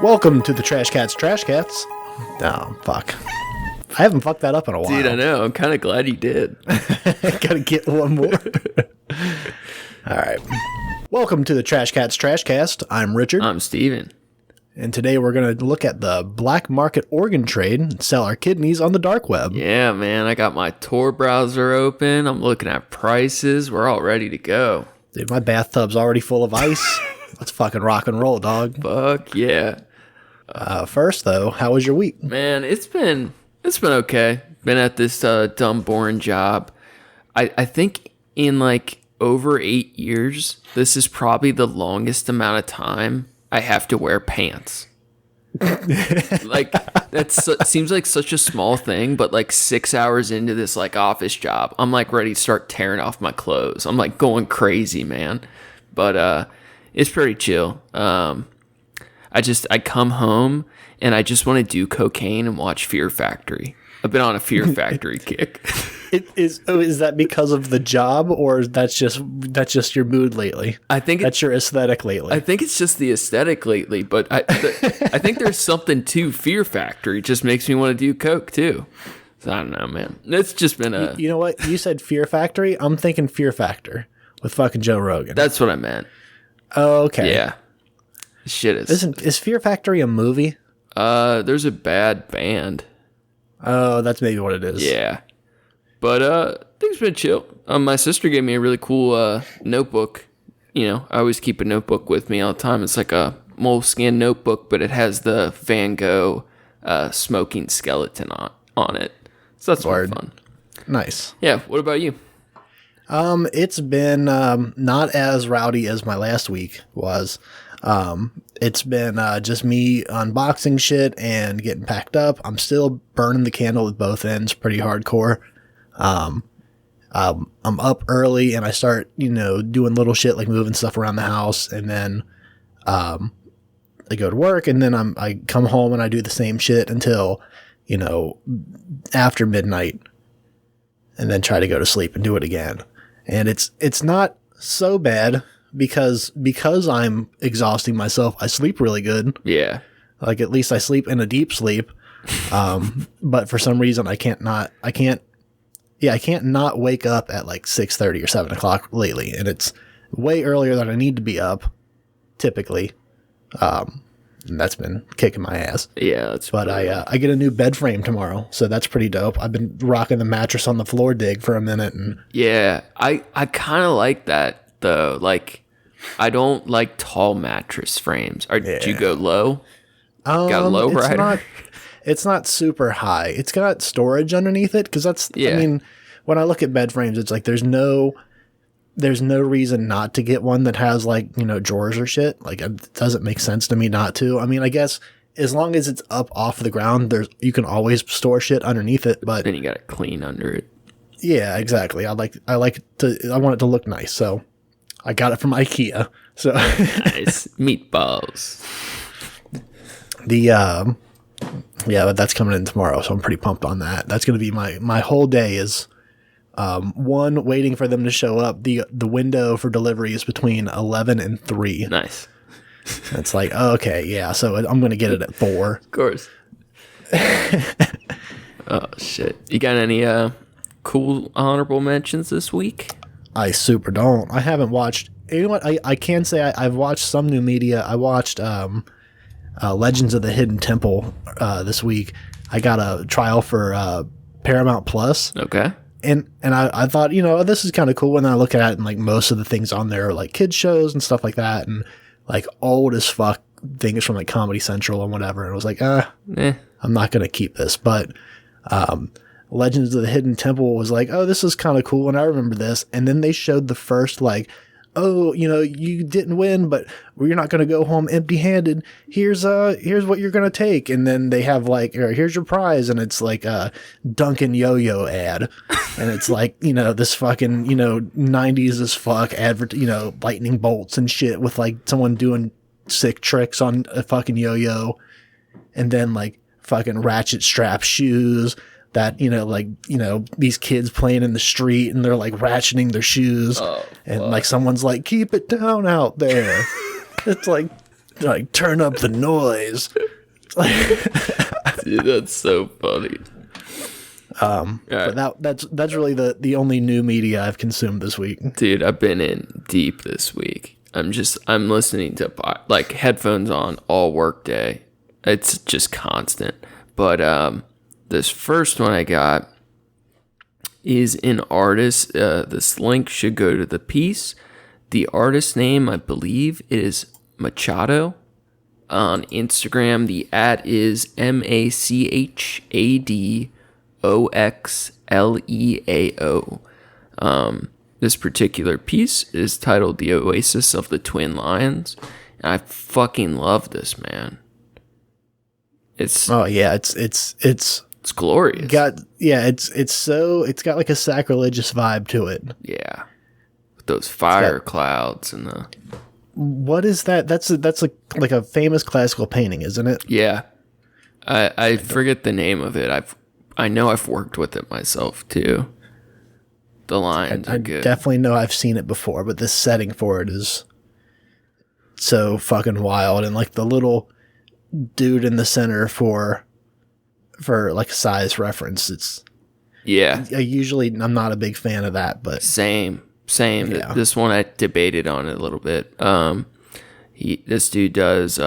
Welcome to the Trashcats. Oh, fuck. I haven't fucked that up in a while. Dude, I know. I'm kind of glad you did. Gotta get one more. All right. Welcome to the Trashcats. I'm Richard. I'm Steven. And today we're going to look at the Blackmarket Organ trade and sell our kidneys on the dark web. Yeah, man. I got my Tor browser open. I'm looking at prices. We're all ready to go. Dude, my bathtub's already full of ice. Let's fucking rock and roll, dog. Fuck yeah. First, though, how was your week? Man, it's been okay. Been at this dumb, boring job. I think in like over 8 years, this is probably the longest amount of time I have to wear pants. Like seems like such a small thing, but like 6 hours into this like office job, I'm like ready to start tearing off my clothes. I'm like going crazy, man. But it's pretty chill. I come home and I just want to do cocaine and watch Fear Factory. I've been on a Fear Factory kick. Is that because of the job, or that's just your mood lately? I think that's your aesthetic lately. I think it's just the aesthetic lately, but I think there's something to Fear Factory. It just makes me want to do coke too. So I don't know, man. It's just been a. You know what? You said Fear Factory. I'm thinking Fear Factor with fucking Joe Rogan. That's what I meant. Oh, okay. Yeah. Shit is Fear Factory a movie? There's a bad band. Oh, that's maybe what it is. Yeah. But things been chill. My sister gave me a really cool notebook. You know, I always keep a notebook with me all the time. It's like a moleskin notebook, but it has the Van Gogh smoking skeleton on it. So that's fun. Nice. Yeah. What about you? It's been not as rowdy as my last week was. It's been just me unboxing shit and getting packed up. I'm still burning the candle at both ends pretty hardcore. I'm up early and I start, doing little shit like moving stuff around the house, and then I go to work, and then I come home and I do the same shit until, after midnight, and then try to go to sleep and do it again. And it's not so bad because I'm exhausting myself. I sleep really good. Yeah. Like, at least I sleep in a deep sleep. But for some reason I can't not wake up at like 6:30 or 7 o'clock lately. And it's way earlier than I need to be up typically. And that's been kicking my ass. Yeah. But I get a new bed frame tomorrow, so that's pretty dope. I've been rocking the mattress on the floor dig for a minute. And yeah, I kind of like that though. Like, I don't like tall mattress frames. Do you go low? Got a low rider? It's not super high. It's got storage underneath it, because that's, I mean, when I look at bed frames, it's like there's no reason not to get one that has like, drawers or shit. Like, it doesn't make sense to me not to. I mean, I guess as long as it's up off the ground, you can always store shit underneath it, but then you got to clean under it. Yeah, exactly. I want it to look nice. So I got it from IKEA. So nice meatballs. But that's coming in tomorrow, so I'm pretty pumped on that. That's going to be my whole day is one, waiting for them to show up. The window for delivery is between 11 and 3. Nice. It's like, okay, yeah, so I'm going to get it at 4. Of course. Oh shit. You got any cool honorable mentions this week? I super don't. I haven't watched. You know what? I can say I've watched some new media. I watched Legends of the Hidden Temple this week. I got a trial for Paramount Plus. Okay. And I thought, this is kind of cool. And then I look at it, and like most of the things on there are like kids shows and stuff like that, and like old as fuck things from like Comedy Central and whatever. And I was like, I'm not gonna keep this. But Legends of the Hidden Temple was like, oh, this is kind of cool, and I remember this. And then they showed the first like, oh, you didn't win, but you're not going to go home empty-handed. Here's what you're going to take. And then they have like, here's your prize. And it's like a Dunkin' Yo-Yo ad. And it's like, this fucking, 90s as fuck lightning bolts and shit with like someone doing sick tricks on a fucking yo-yo. And then like fucking ratchet strap shoes that, these kids playing in the street and they're like ratcheting their shoes. Oh, and like someone's like, keep it down out there. It's like, like turn up the noise. Dude, that's so funny. But that's really the only new media I've consumed this week. Dude, I've been in deep this week. I'm listening to like headphones on all work day. It's just constant. But this first one I got is an artist. This link should go to the piece. The artist name, I believe, is Machado. On Instagram, the @ is MACHADOXLEAO. This particular piece is titled "The Oasis of the Twin Lions," and I fucking love this, man. It's glorious. It's got like a sacrilegious vibe to it. Yeah, with those fire clouds and the. What is that? That's like a famous classical painting, isn't it? Yeah, I forget the name of it. I know I've worked with it myself too. The lines are good. I definitely know I've seen it before, but the setting for it is so fucking wild, and like the little dude in the center for like size reference. It's I'm not a big fan of that, but same. Yeah. This one I debated on it a little bit. This dude does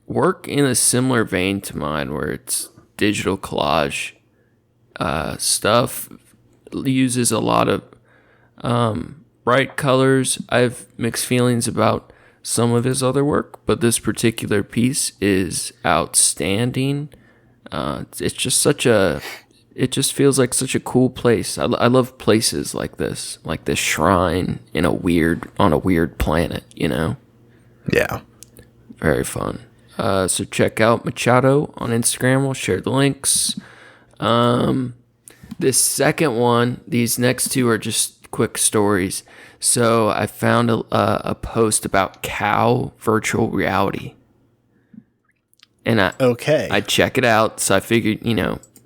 work in a similar vein to mine, where it's digital collage stuff. Uses a lot of bright colors. I have mixed feelings about some of his other work, but this particular piece is outstanding. It's just it just feels like such a cool place. I love places like this shrine on a weird planet, you know? Yeah. Very fun. So check out Machado on Instagram. We'll share the links. This second one, these next two are just quick stories. So I found a post about cow virtual reality. And I check it out. So I figured,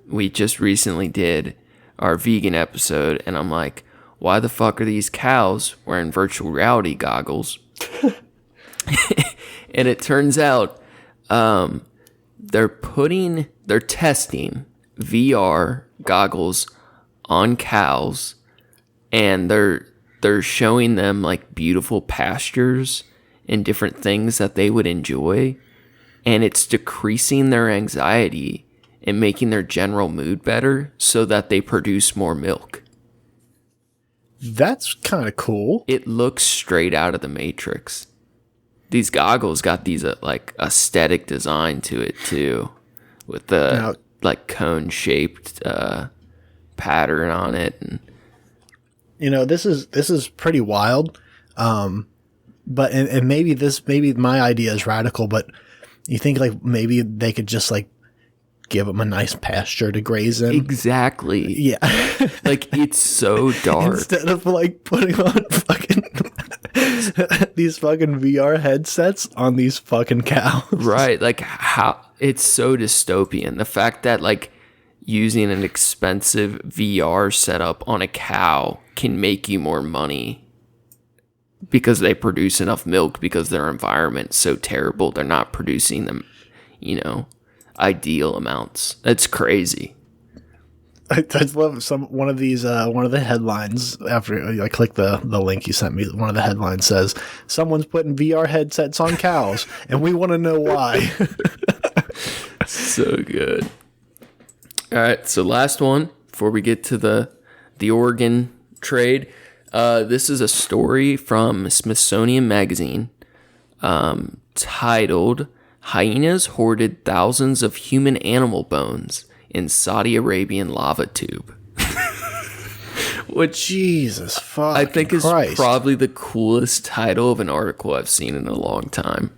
we just recently did our vegan episode, and I'm like, why the fuck are these cows wearing virtual reality goggles? And it turns out they're testing VR goggles on cows, and they're showing them like beautiful pastures and different things that they would enjoy, and it's decreasing their anxiety and making their general mood better so that they produce more milk. That's kind of cool. It looks straight out of the Matrix. These goggles got these like aesthetic design to it too, with the like cone shaped pattern on it. And this is pretty wild. But and maybe my idea is radical, but you think like maybe they could just like give them a nice pasture to graze in. Exactly. Yeah. Like it's so dark. Instead of like putting on fucking these fucking VR headsets on these fucking cows. Right. Like how it's so dystopian. The fact that like using an expensive VR setup on a cow can make you more money because they produce enough milk because their environment's so terrible. They're not producing them, ideal amounts. That's crazy. I love one of the headlines after I click the link you sent me. One of the headlines says someone's putting VR headsets on cows and we want to know why. So good. All right, so last one before we get to the organ trade. This is a story from Smithsonian Magazine titled "Hyenas Hoarded Thousands of Human Animal Bones in Saudi Arabian Lava Tube." Which Jesus fuck, I think is Christ. Probably the coolest title of an article I've seen in a long time.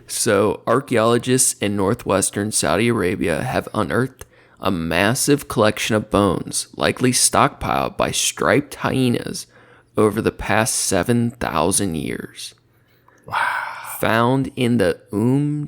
So, archaeologists in northwestern Saudi Arabia have unearthed a massive collection of bones, likely stockpiled by striped hyenas over the past 7,000 years. Wow. Found in the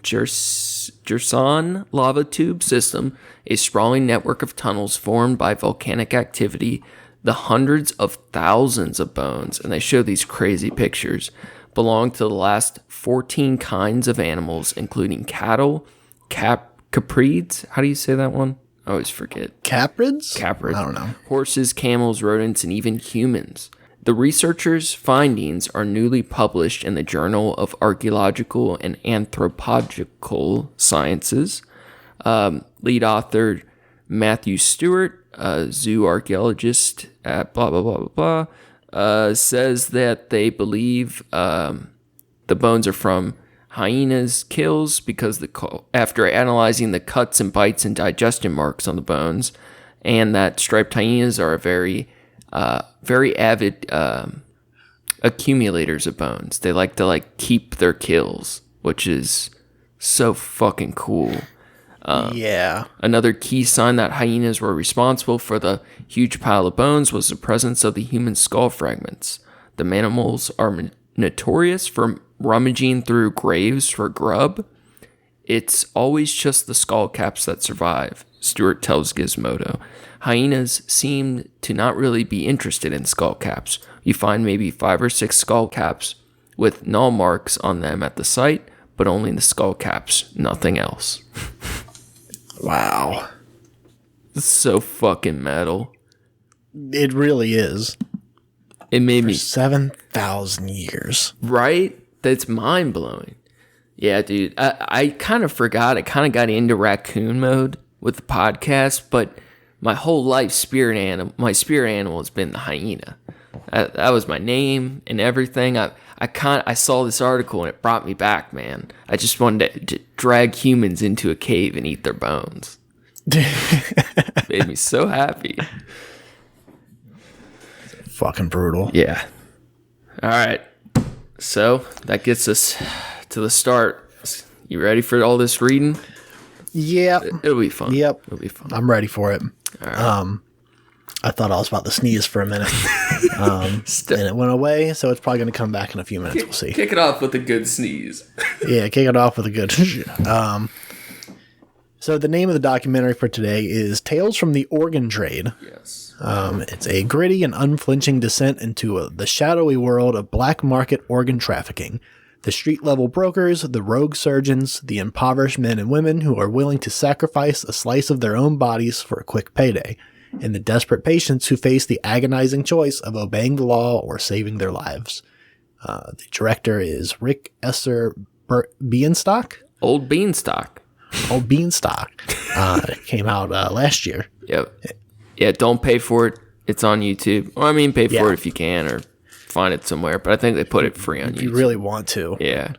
Jersan lava tube system, a sprawling network of tunnels formed by volcanic activity, the hundreds of thousands of bones, and they show these crazy pictures, belong to the last 14 kinds of animals, including cattle, caprids. How do you say that one? I always forget. Caprids? Caprids. I don't know. Horses, camels, rodents, and even humans. The researchers' findings are newly published in the Journal of Archaeological and Anthropological Sciences. Lead author Matthew Stewart, a zoo archaeologist at blah, blah, blah, blah, blah, says that they believe the bones are from hyenas' kills because after analyzing the cuts and bites and digestion marks on the bones, and that striped hyenas are very avid accumulators of bones. They like to keep their kills, which is so fucking cool. Yeah. Another key sign that hyenas were responsible for the huge pile of bones was the presence of the human skull fragments. The mammals are notorious for rummaging through graves for grub. It's always just the skull caps that survive, Stewart tells Gizmodo. Hyenas seem to not really be interested in skull caps. You find maybe 5 or 6 skull caps with null marks on them at the site, but only the skull caps, nothing else. Wow. It's so fucking metal. It really is. It made me 7,000 years. Right? That's mind blowing. Yeah, dude. I kind of forgot. I kind of got into raccoon mode with the podcast, but my whole life my spirit animal has been the hyena. That was my name and everything. I saw this article and it brought me back, man. I just wanted to drag humans into a cave and eat their bones. Made me so happy. Fucking brutal. Yeah. All right. So that gets us to the start. You ready for all this reading? Yeah. It'll be fun. Yep. It'll be fun. I'm ready for it. All right. I thought I was about to sneeze for a minute. And it went away, so it's probably going to come back in a few minutes. We'll see. Kick it off with a good sneeze. Yeah, kick it off with a good... So the name of the documentary for today is Tales from the Organ Trade. Yes. It's a gritty and unflinching descent into the shadowy world of black market organ trafficking. The street-level brokers, the rogue surgeons, the impoverished men and women who are willing to sacrifice a slice of their own bodies for a quick payday, and the desperate patients who face the agonizing choice of obeying the law or saving their lives. The director is Rick Esser Bienstock? Old Beanstalk. Old Beanstalk. It came out last year. Yep. Yeah, don't pay for it. It's on YouTube. Well, I mean, pay for it if you can, or find it somewhere. But I think they put it free on YouTube. If you really want to. Yeah.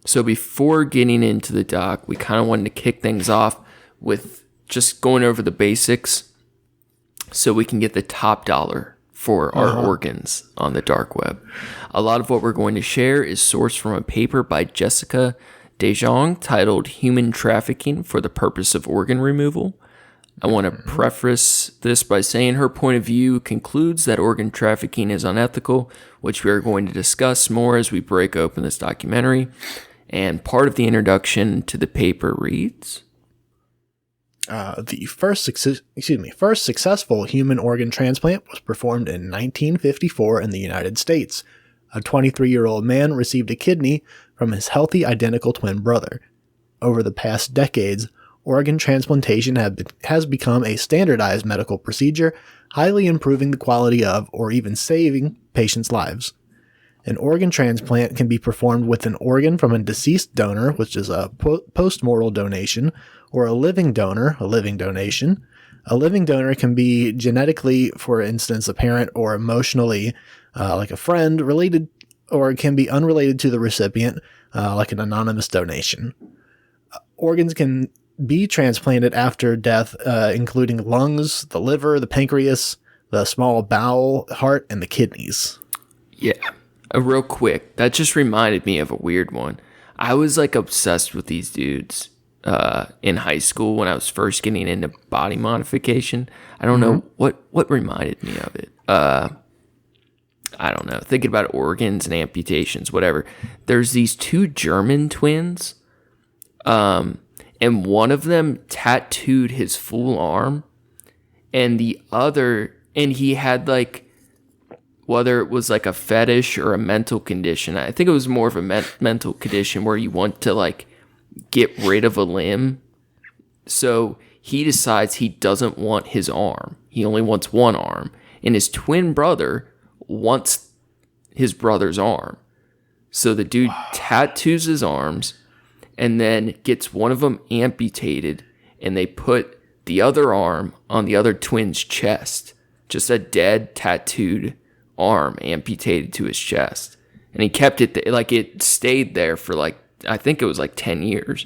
So before getting into the doc, we kind of wanted to kick things off with just going over the basics so we can get the top dollar for our organs on the dark web. A lot of what we're going to share is sourced from a paper by Jessica DeJong titled Human Trafficking for the Purpose of Organ Removal. I want to preface this by saying her point of view concludes that organ trafficking is unethical, which we are going to discuss more as we break open this documentary. And part of the introduction to the paper reads... The first successful human organ transplant was performed in 1954 in the United States. A 23-year-old man received a kidney from his healthy identical twin brother. Over the past decades, organ transplantation has become a standardized medical procedure, highly improving the quality of, or even saving, patients' lives. An organ transplant can be performed with an organ from a deceased donor, which is a post-mortal donation, or a living donor, a living donation. A living donor can be genetically, for instance, a parent, or emotionally, like a friend, related, or can be unrelated to the recipient, like an anonymous donation. Organs can be transplanted after death, including lungs, the liver, the pancreas, the small bowel, heart, and the kidneys. Yeah. Real quick, that just reminded me of a weird one. I was obsessed with these dudes in high school when I was first getting into body modification. I don't know what reminded me of it. I don't know. Thinking about organs and amputations, whatever. There's these 2 German twins, and one of them tattooed his full arm, and the other, and he had whether it was like a fetish or a mental condition. I think it was more of a mental condition where you want to like get rid of a limb. So he decides he doesn't want his arm. He only wants one arm. And his twin brother wants his brother's arm. So the dude tattoos his arms and then gets one of them amputated, and they put the other arm on the other twin's chest. Just a dead, tattooed arm amputated to his chest. And he kept it, like it stayed there for like, I think it was like 10 years.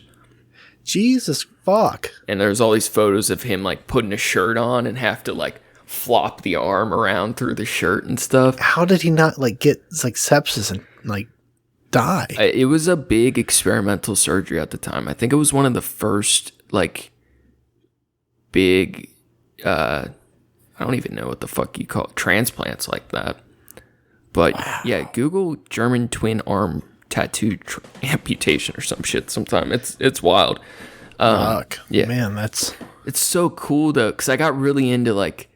Jesus fuck. And there's all these photos of him like putting a shirt on and have to like flop the arm around through the shirt and stuff. How did he not like get like sepsis and like die? It was a big experimental surgery at the time. I think it was one of the first like big, I don't even know what the fuck you call it, transplants like that. But yeah, Google German twin arm tattoo amputation or some shit sometime. It's wild. Fuck. Yeah, man, it's so cool though, because I got really into like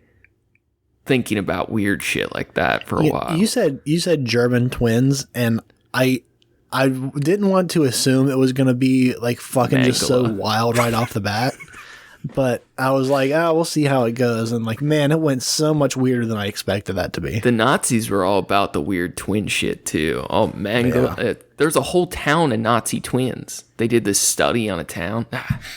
thinking about weird shit like that for a while. You said German twins, and I didn't want to assume it was gonna be like fucking just so wild right off the bat. But I was like, we'll see how it goes. And like, man, it went so much weirder than I expected that to be. The Nazis were all about the weird twin shit too. Oh, man. There's a whole town of Nazi twins. They did this study on a town.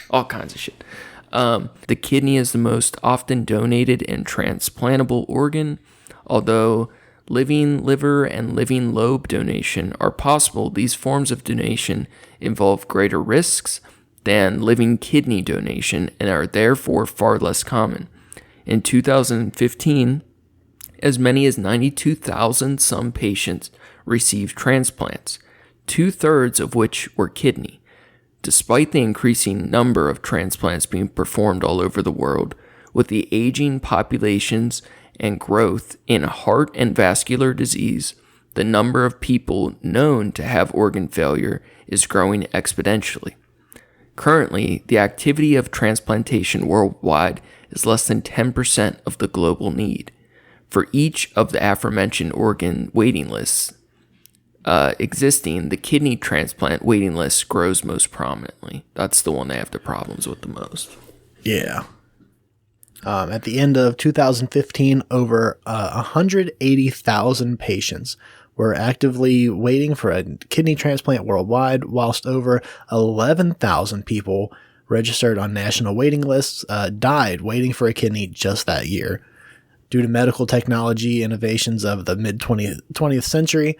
All kinds of shit. The kidney is the most often donated and transplantable organ. Although living liver and living lobe donation are possible, these forms of donation involve greater risks than living kidney donation and are therefore far less common. In 2015, as many as 92,000 some patients received transplants, 2/3 of which were kidney. Despite the increasing number of transplants being performed all over the world, with the aging populations and growth in heart and vascular disease, the number of people known to have organ failure is growing exponentially. Currently, the activity of transplantation worldwide is less than 10% of the global need. For each of the aforementioned organ waiting lists existing, the kidney transplant waiting list grows most prominently. That's the one they have the problems with the most. Yeah. At the end of 2015, over 180,000 patients were actively waiting for a kidney transplant worldwide, whilst over 11,000 people registered on national waiting lists died waiting for a kidney just that year. Due to medical technology innovations of the mid-20th century,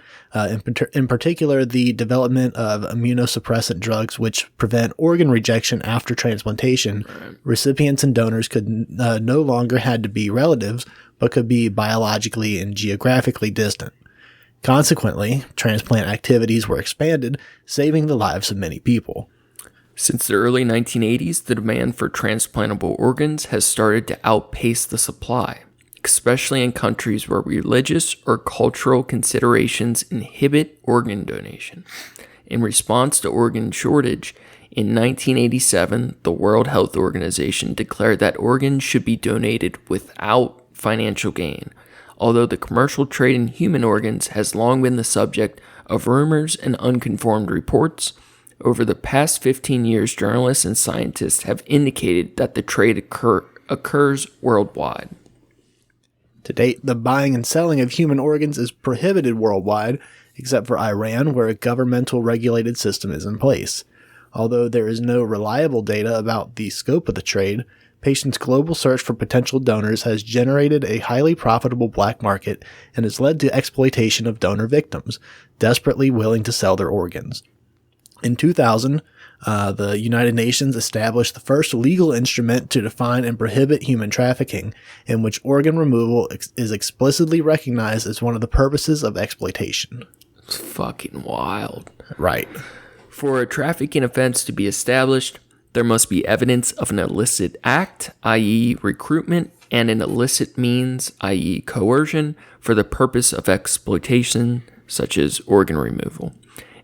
in particular the development of immunosuppressant drugs which prevent organ rejection after transplantation, recipients and donors could no longer had to be relatives, but could be biologically and geographically distant. Consequently, transplant activities were expanded, saving the lives of many people. Since the early 1980s, the demand for transplantable organs has started to outpace the supply, especially in countries where religious or cultural considerations inhibit organ donation. In response to organ shortage, in 1987, the World Health Organization declared that organs should be donated without financial gain. Although the commercial trade in human organs has long been the subject of rumors and unconfirmed reports, over the past 15 years, journalists and scientists have indicated that the trade occurs worldwide. To date, the buying and selling of human organs is prohibited worldwide, except for Iran, where a governmental regulated system is in place. Although there is no reliable data about the scope of the trade, patients' global search for potential donors has generated a highly profitable black market and has led to exploitation of donor victims, desperately willing to sell their organs. In 2000, the United Nations established the first legal instrument to define and prohibit human trafficking, in which organ removal is explicitly recognized as one of the purposes of exploitation. It's fucking wild. Right. For a trafficking offense to be established, there must be evidence of an illicit act, i.e. recruitment, and an illicit means, i.e. coercion, for the purpose of exploitation, such as organ removal.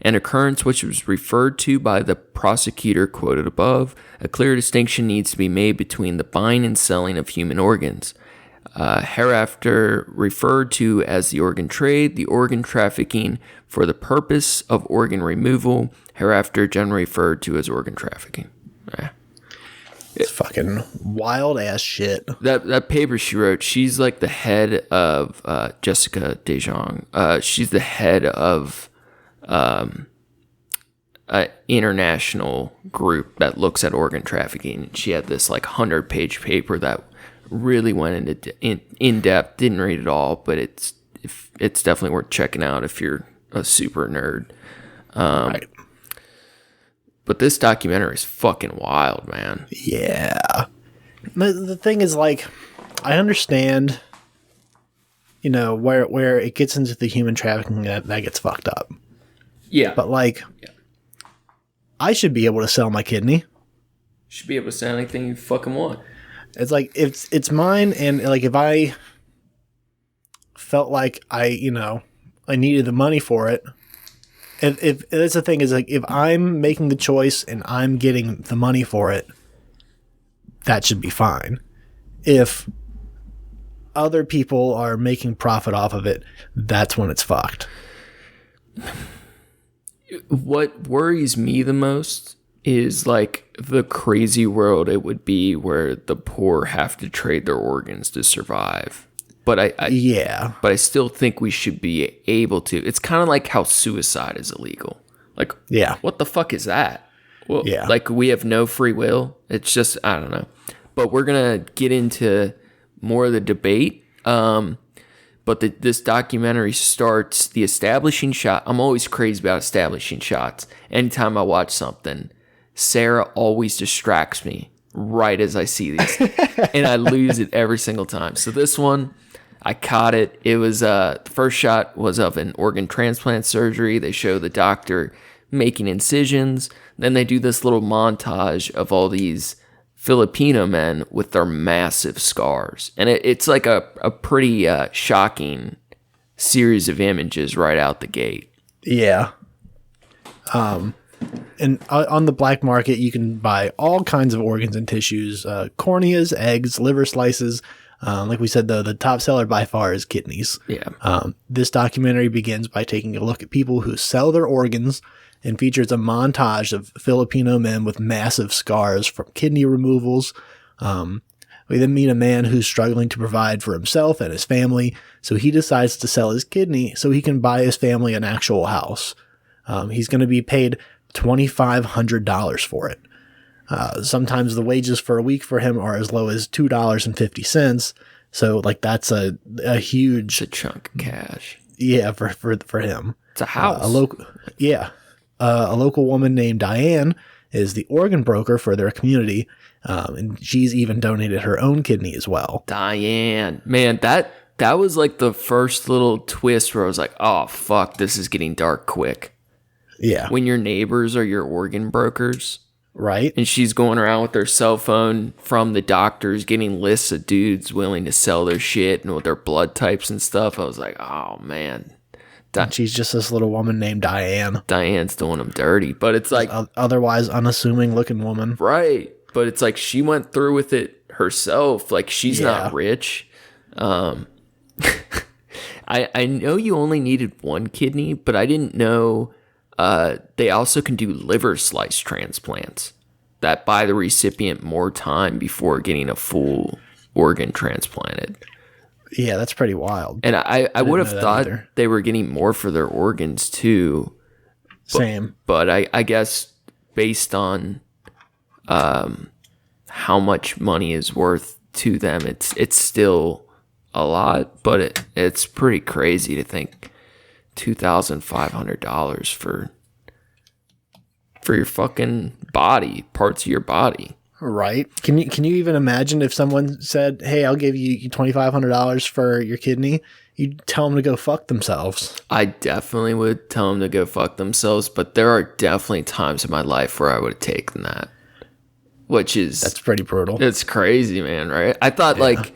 An occurrence which was referred to by the prosecutor quoted above, a clear distinction needs to be made between the buying and selling of human organs, hereafter referred to as the organ trade, the organ trafficking for the purpose of organ removal, hereafter generally referred to as organ trafficking. Yeah. It's fucking wild ass shit. That paper she wrote, she's like the head of Jessica DeJong. She's the head of an international group that looks at organ trafficking. She had this like 100-page paper that really went into in depth. Didn't read it all, but it's definitely worth checking out if you're a super nerd. Right. But this documentary is fucking wild, man. Yeah. The thing is, like, I understand, you know, where it gets into the human trafficking that gets fucked up. Yeah. But, like, I should be able to sell my kidney. Should be able to sell anything you fucking want. It's like, if it's mine, and, like, if I felt like I needed the money for it, if that's the thing is, like, if I'm making the choice and I'm getting the money for it, that should be fine. If other people are making profit off of it, that's when it's fucked. What worries me the most is like the crazy world it would be where the poor have to trade their organs to survive. But I still think we should be able to. It's kind of like how suicide is illegal. Like, what the fuck is that? Well, like we have no free will. It's just, I don't know. But we're gonna get into more of the debate. But this documentary starts the establishing shot. I'm always crazy about establishing shots. Anytime I watch something, Sarah always distracts me right as I see these, and I lose it every single time. So this one, I caught it. It was the first shot was of an organ transplant surgery. They show the doctor making incisions. Then they do this little montage of all these Filipino men with their massive scars. And it's like a pretty shocking series of images right out the gate. Yeah. And on the black market, you can buy all kinds of organs and tissues, corneas, eggs, liver slices. Like we said, though, the top seller by far is kidneys. Yeah. This documentary begins by taking a look at people who sell their organs and features a montage of Filipino men with massive scars from kidney removals. We then meet a man who's struggling to provide for himself and his family, so he decides to sell his kidney so he can buy his family an actual house. He's going to be paid $2,500 for it. Sometimes the wages for a week for him are as low as $2.50. So, like, that's a huge... It's a chunk of cash. Yeah, for him. It's a house. A local woman named Diane is the organ broker for their community, and she's even donated her own kidney as well. Diane. Man, that was like the first little twist where I was like, oh, fuck, this is getting dark quick. Yeah. When your neighbors are your organ brokers. Right. And she's going around with her cell phone from the doctors getting lists of dudes willing to sell their shit and with their blood types and stuff. I was like, oh, man. And she's just this little woman named Diane. Diane's doing them dirty. But it's like... otherwise unassuming looking woman. Right. But it's like she went through with it herself. Like, she's not rich. I know you only needed one kidney, but I didn't know... they also can do liver slice transplants that buy the recipient more time before getting a full organ transplanted. Yeah, that's pretty wild. And I would have thought they were getting more for their organs too. Same. But I guess based on how much money is worth to them, it's still a lot, but it's pretty crazy to think $2,500 for your fucking body, parts of your body. Right. Can you even imagine if someone said, "Hey, I'll give you $2,500 for your kidney"? You'd tell them to go fuck themselves. I definitely would tell them to go fuck themselves, but there are definitely times in my life where I would have taken that. That's pretty brutal. It's crazy, man, right? I thought like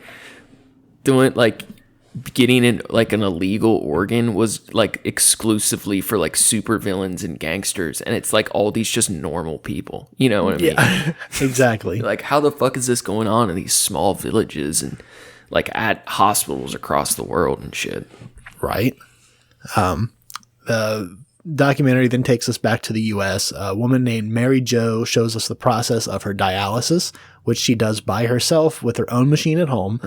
doing like getting in like an illegal organ was like exclusively for like super villains and gangsters, and it's like all these just normal people, you know what I mean? Yeah. Exactly. Like, how the fuck is this going on in these small villages? And like at hospitals across the world and shit. Right. The documentary then takes us back to the U.S. A woman named Mary Jo shows us the process of her dialysis, which she does by herself with her own machine at home,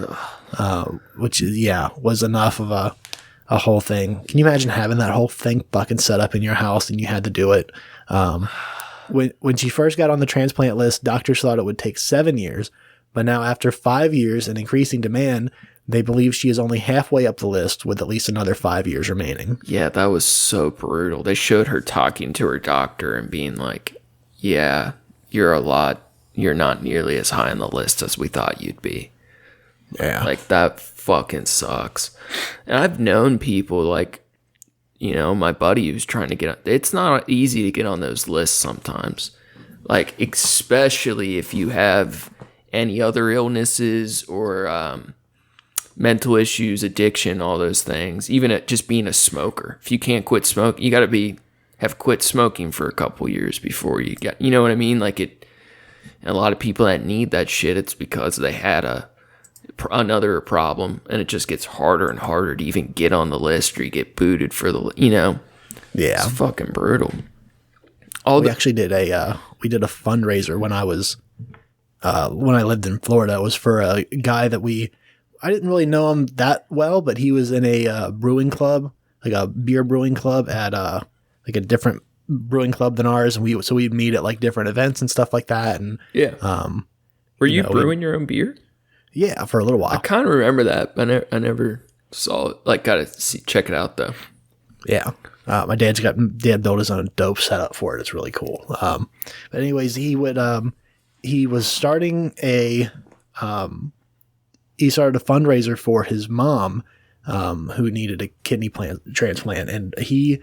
which, was enough of a whole thing. Can you imagine having that whole thing fucking set up in your house and you had to do it? When she first got on the transplant list, doctors thought it would take 7 years, but now after 5 years and increasing demand, they believe she is only halfway up the list with at least another 5 years remaining. Yeah, that was so brutal. They showed her talking to her doctor and being like, yeah, you're not nearly as high on the list as we thought you'd be. Yeah. Like, that fucking sucks. And I've known people like, my buddy who's trying to get on. It's not easy to get on those lists sometimes. Like, especially if you have any other illnesses or mental issues, addiction, all those things. Even at just being a smoker. If you can't quit smoking, you got to have quit smoking for a couple years before you get, you know what I mean? Like a lot of people that need that shit, it's because they had another problem, and it just gets harder and harder to even get on the list, or you get booted for Yeah. It's fucking brutal. We actually did a fundraiser when I lived in Florida. It was for a guy that I didn't really know him that well, but he was in a brewing club, like a beer brewing club at like a different brewing club than ours, and we'd meet at like different events and stuff like that. And were you brewing your own beer? Yeah, for a little while. I kind of remember that, but I never saw it. Like, check it out though. Yeah, my dad built his own dope setup for it. It's really cool. But anyways, he was starting he started a fundraiser for his mom, who needed a kidney transplant, and he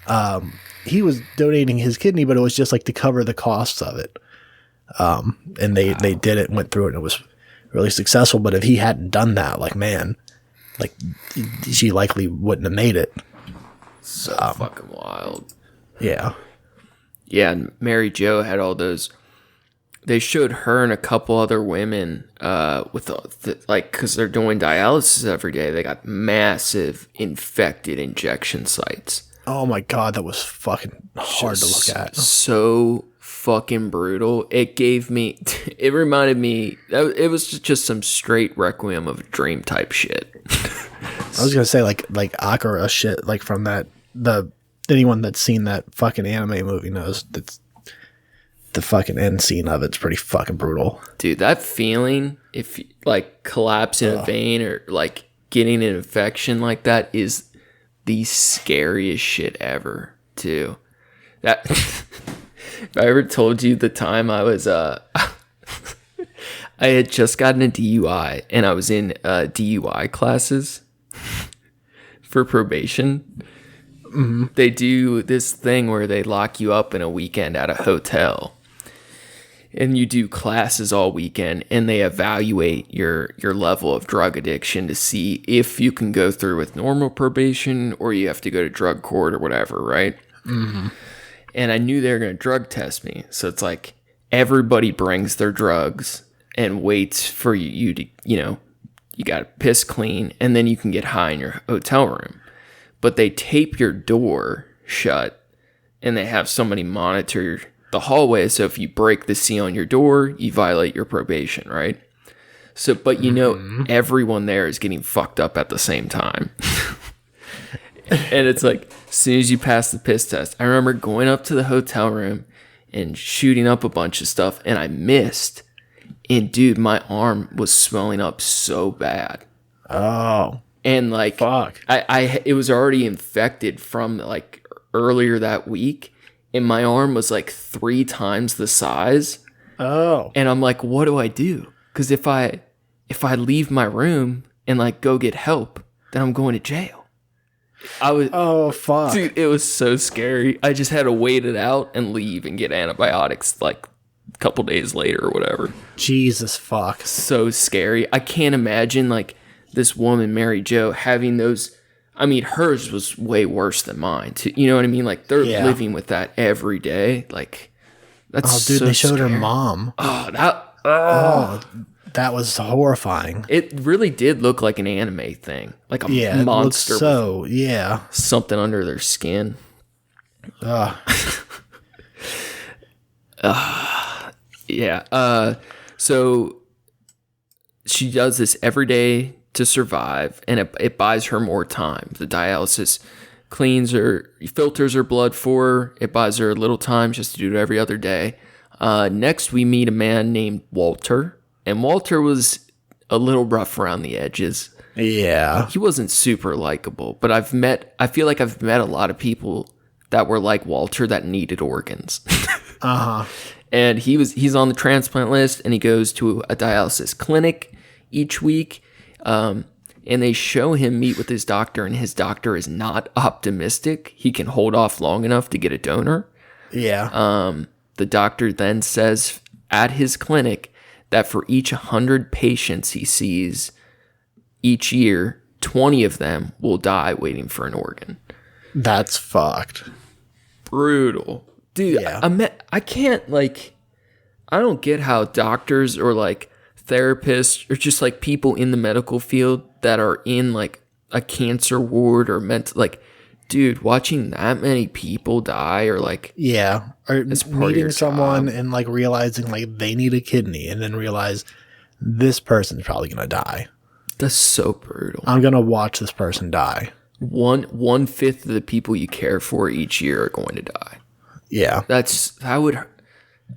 was donating his kidney, but it was just like to cover the costs of it. And they did it and went through it, and it was really successful. But if he hadn't done that, she likely wouldn't have made it. So fucking wild. Yeah. Yeah, and Mary Jo had all those. They showed her and a couple other women because they're doing dialysis every day. They got massive infected injection sites. Oh my God, that was fucking hard to look at. So fucking brutal. It reminded me, it was just some straight Requiem of a Dream type shit. I was going to say like Akira shit, like from anyone that's seen that fucking anime movie knows that's the fucking end scene of it's pretty fucking brutal. Dude, that feeling, if you, like, collapse in a vein or like getting an infection like that is the scariest shit ever, too. That if I ever told you the time I was I had just gotten a DUI and I was in DUI classes for probation. Mm-hmm. They do this thing where they lock you up in a weekend at a hotel. And you do classes all weekend, and they evaluate your level of drug addiction to see if you can go through with normal probation or you have to go to drug court or whatever, right? Mm-hmm. And I knew they were going to drug test me. So it's like everybody brings their drugs and waits for you to, you got to piss clean, and then you can get high in your hotel room. But they tape your door shut, and they have somebody monitor the hallway, so if you break the seal on your door, you violate your probation, right? So, but everyone there is getting fucked up at the same time. And it's like, as soon as you pass the piss test, I remember going up to the hotel room and shooting up a bunch of stuff, and I missed. And dude, my arm was swelling up so bad. Oh. And like, fuck. It was already infected from like earlier that week. And my arm was like 3 times the size. Oh. And I'm like, what do I do? Because if I leave my room and like go get help, then I'm going to jail. Oh, fuck. Dude, it was so scary. I just had to wait it out and leave and get antibiotics like a couple days later or whatever. Jesus fuck. So scary. I can't imagine like this woman, Mary Jo, having those. I mean, hers was way worse than mine, too. You know what I mean? Like, they're living with that every day. Like, that's oh, dude, so they showed scary. her mom. Oh, that. Oh. That was horrifying. It really did look like an anime thing, like a monster. Yeah, something under their skin. Yeah. So she does this every day to survive, and it buys her more time. The dialysis filters her blood for her. It buys her a little time just to do it every other day. Next, we meet a man named Walter, and Walter was a little rough around the edges. Yeah. He wasn't super likable, but I feel like I've met a lot of people that were like Walter that needed organs. And he's on the transplant list, and he goes to a dialysis clinic each week. And they show him meet with his doctor, and his doctor is not optimistic. He can hold off long enough to get a donor. Yeah. The doctor then says at his clinic that for each 100 patients he sees each year, 20 of them will die waiting for an organ. That's fucked. Brutal. Dude, Yeah. I can't, like, I don't get how doctors or, like, therapists or just, like, people in the medical field that are in, like, a cancer ward or like, dude, watching that many people die or, like... Yeah. Or meeting someone job. and, like, realizing, like, they need a kidney and then realize this person's probably going to die. That's so brutal. I'm going to watch this person die. 1/5 of the people you care for each year are going to die. Yeah.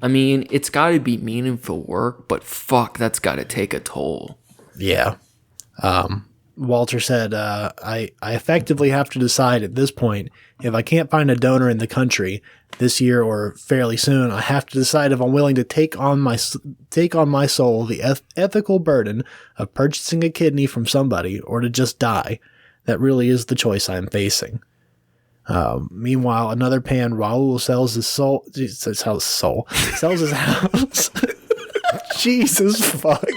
I mean, it's got to be meaningful work, but fuck, that's got to take a toll. Yeah. Walter said, I effectively have to decide at this point, if I can't find a donor in the country this year or fairly soon, I have to decide if I'm willing to take on my soul the ethical burden of purchasing a kidney from somebody or to just die. That really is the choice I'm facing. Meanwhile, another pan, Raul sells his soul. Sells his house. Jesus fuck.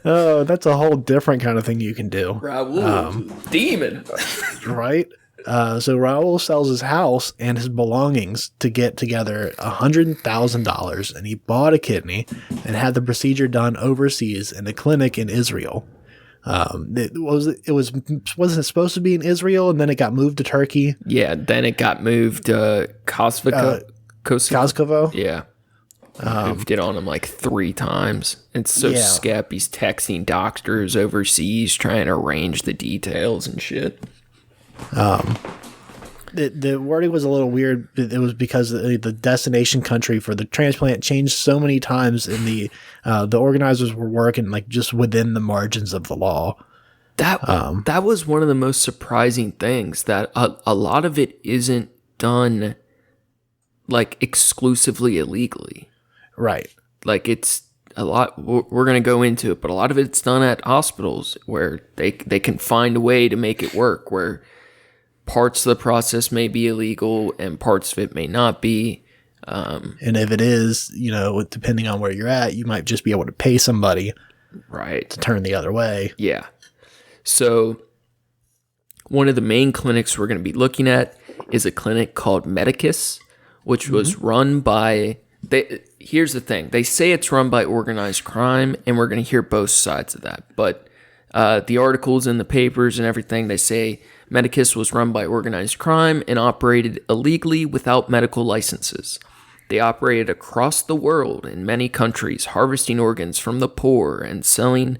Oh, that's a whole different kind of thing you can do. Raul, demon. Right? So Raul sells his house and his belongings to get together $100,000, and he bought a kidney and had the procedure done overseas in a clinic in Israel. Wasn't supposed to be in Israel, and then it got moved to Turkey. Yeah, then it got moved to Kosovo. Yeah. Moved it on him like 3 times. It's so skep. He's texting doctors overseas trying to arrange the details and shit. The wording was a little weird. It was because the destination country for the transplant changed so many times, and the organizers were working like just within the margins of the law. That was one of the most surprising things, that a lot of it isn't done like exclusively illegally. Right. Like it's a lot, we're going to go into it, but a lot of it's done at hospitals where they can find a way to make it work, where parts of the process may be illegal and parts of it may not be. And if it is, depending on where you're at, you might just be able to pay somebody right to turn the other way. Yeah. So one of the main clinics we're going to be looking at is a clinic called Medicus, which was run by... Here's the thing. They say it's run by organized crime, and we're going to hear both sides of that. But the articles in the papers and everything, they say Medicus was run by organized crime and operated illegally without medical licenses. They operated across the world in many countries, harvesting organs from the poor and selling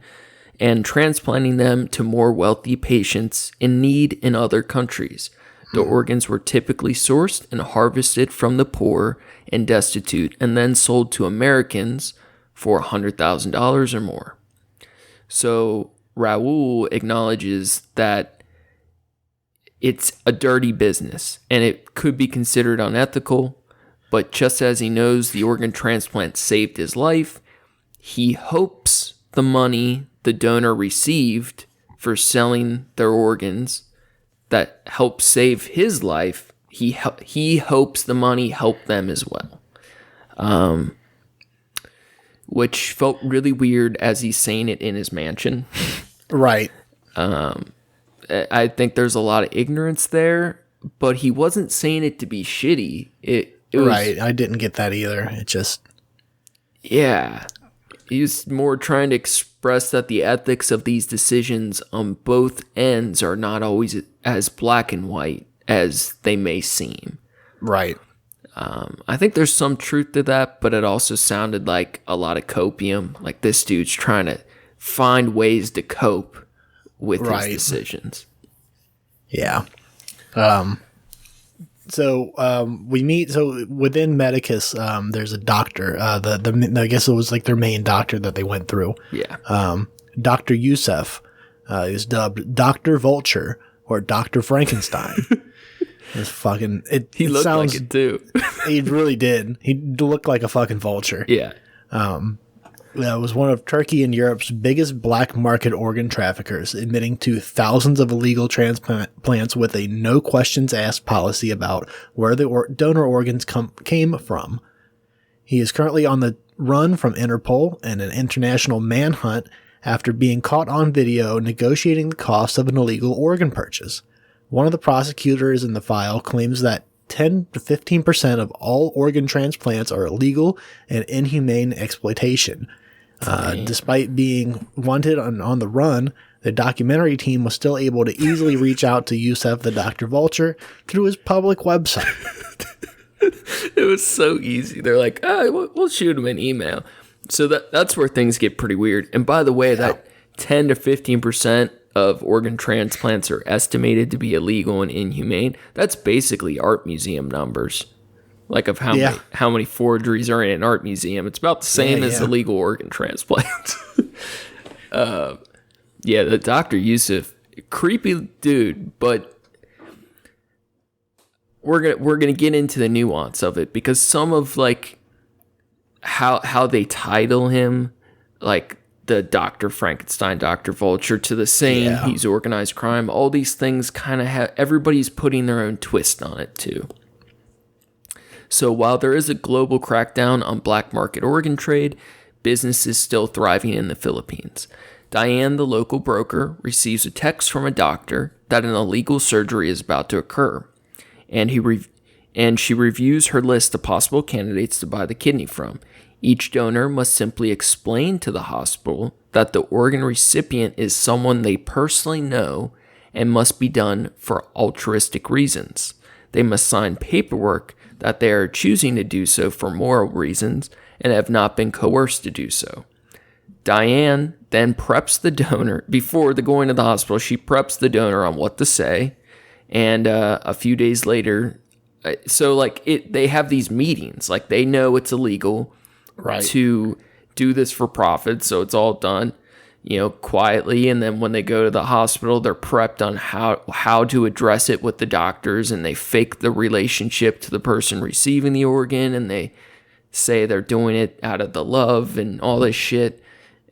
and transplanting them to more wealthy patients in need in other countries. The organs were typically sourced and harvested from the poor and destitute and then sold to Americans for $100,000 or more. So Raul acknowledges that it's a dirty business and it could be considered unethical, but just as he knows the organ transplant saved his life, he hopes the money the donor received for selling their organs that helped save his life, he hopes the money helped them as well. Which felt really weird as he's saying it in his mansion. Right. I think there's a lot of ignorance there, but he wasn't saying it to be shitty. It was, right. I didn't get that either. It just... Yeah. He's more trying to express that the ethics of these decisions on both ends are not always as black and white as they may seem. Right. I think there's some truth to that, but it also sounded like a lot of copium. Like this dude's trying to find ways to cope with his decisions. Yeah. So we meet. So within Medicus, there's a doctor. I guess it was like their main doctor that they went through. Yeah. Dr. Youssef is dubbed Dr. Vulture or Dr. Frankenstein. It's fucking. He looked like it too. He really did. He looked like a fucking vulture. Yeah. It was one of Turkey and Europe's biggest black market organ traffickers, admitting to thousands of illegal transplants with a no questions asked policy about where the donor organs came from. He is currently on the run from Interpol and an international manhunt after being caught on video negotiating the cost of an illegal organ purchase. One of the prosecutors in the file claims that 10 to 15% of all organ transplants are illegal and inhumane exploitation. Despite being wanted on the run, the documentary team was still able to easily reach out to Youssef the Dr. Vulture through his public website. It was so easy. They're like, we'll shoot him an email. So that's where things get pretty weird. And by the way, that 10 to 15% of organ transplants are estimated to be illegal and inhumane. That's basically art museum numbers. Like of how many forgeries are in an art museum. It's about the same as illegal organ transplants. The Dr. Youssef, creepy dude, but we're gonna get into the nuance of it because some of like how they title him, like the Dr. Frankenstein, Dr. Vulture, to the saying he's organized crime. All these things kind of have, everybody's putting their own twist on it too. So while there is a global crackdown on black market organ trade, business is still thriving in the Philippines. Diane, the local broker, receives a text from a doctor that an illegal surgery is about to occur, and she reviews her list of possible candidates to buy the kidney from. Each donor must simply explain to the hospital that the organ recipient is someone they personally know and must be done for altruistic reasons. They must sign paperwork that they are choosing to do so for moral reasons and have not been coerced to do so. Diane then preps the donor, before going to the hospital, she preps the donor on what to say, and a few days later, they have these meetings, like they know it's illegal to do this for profit, so it's all done, quietly, and then when they go to the hospital, they're prepped on how to address it with the doctors, and they fake the relationship to the person receiving the organ, and they say they're doing it out of the love and all this shit.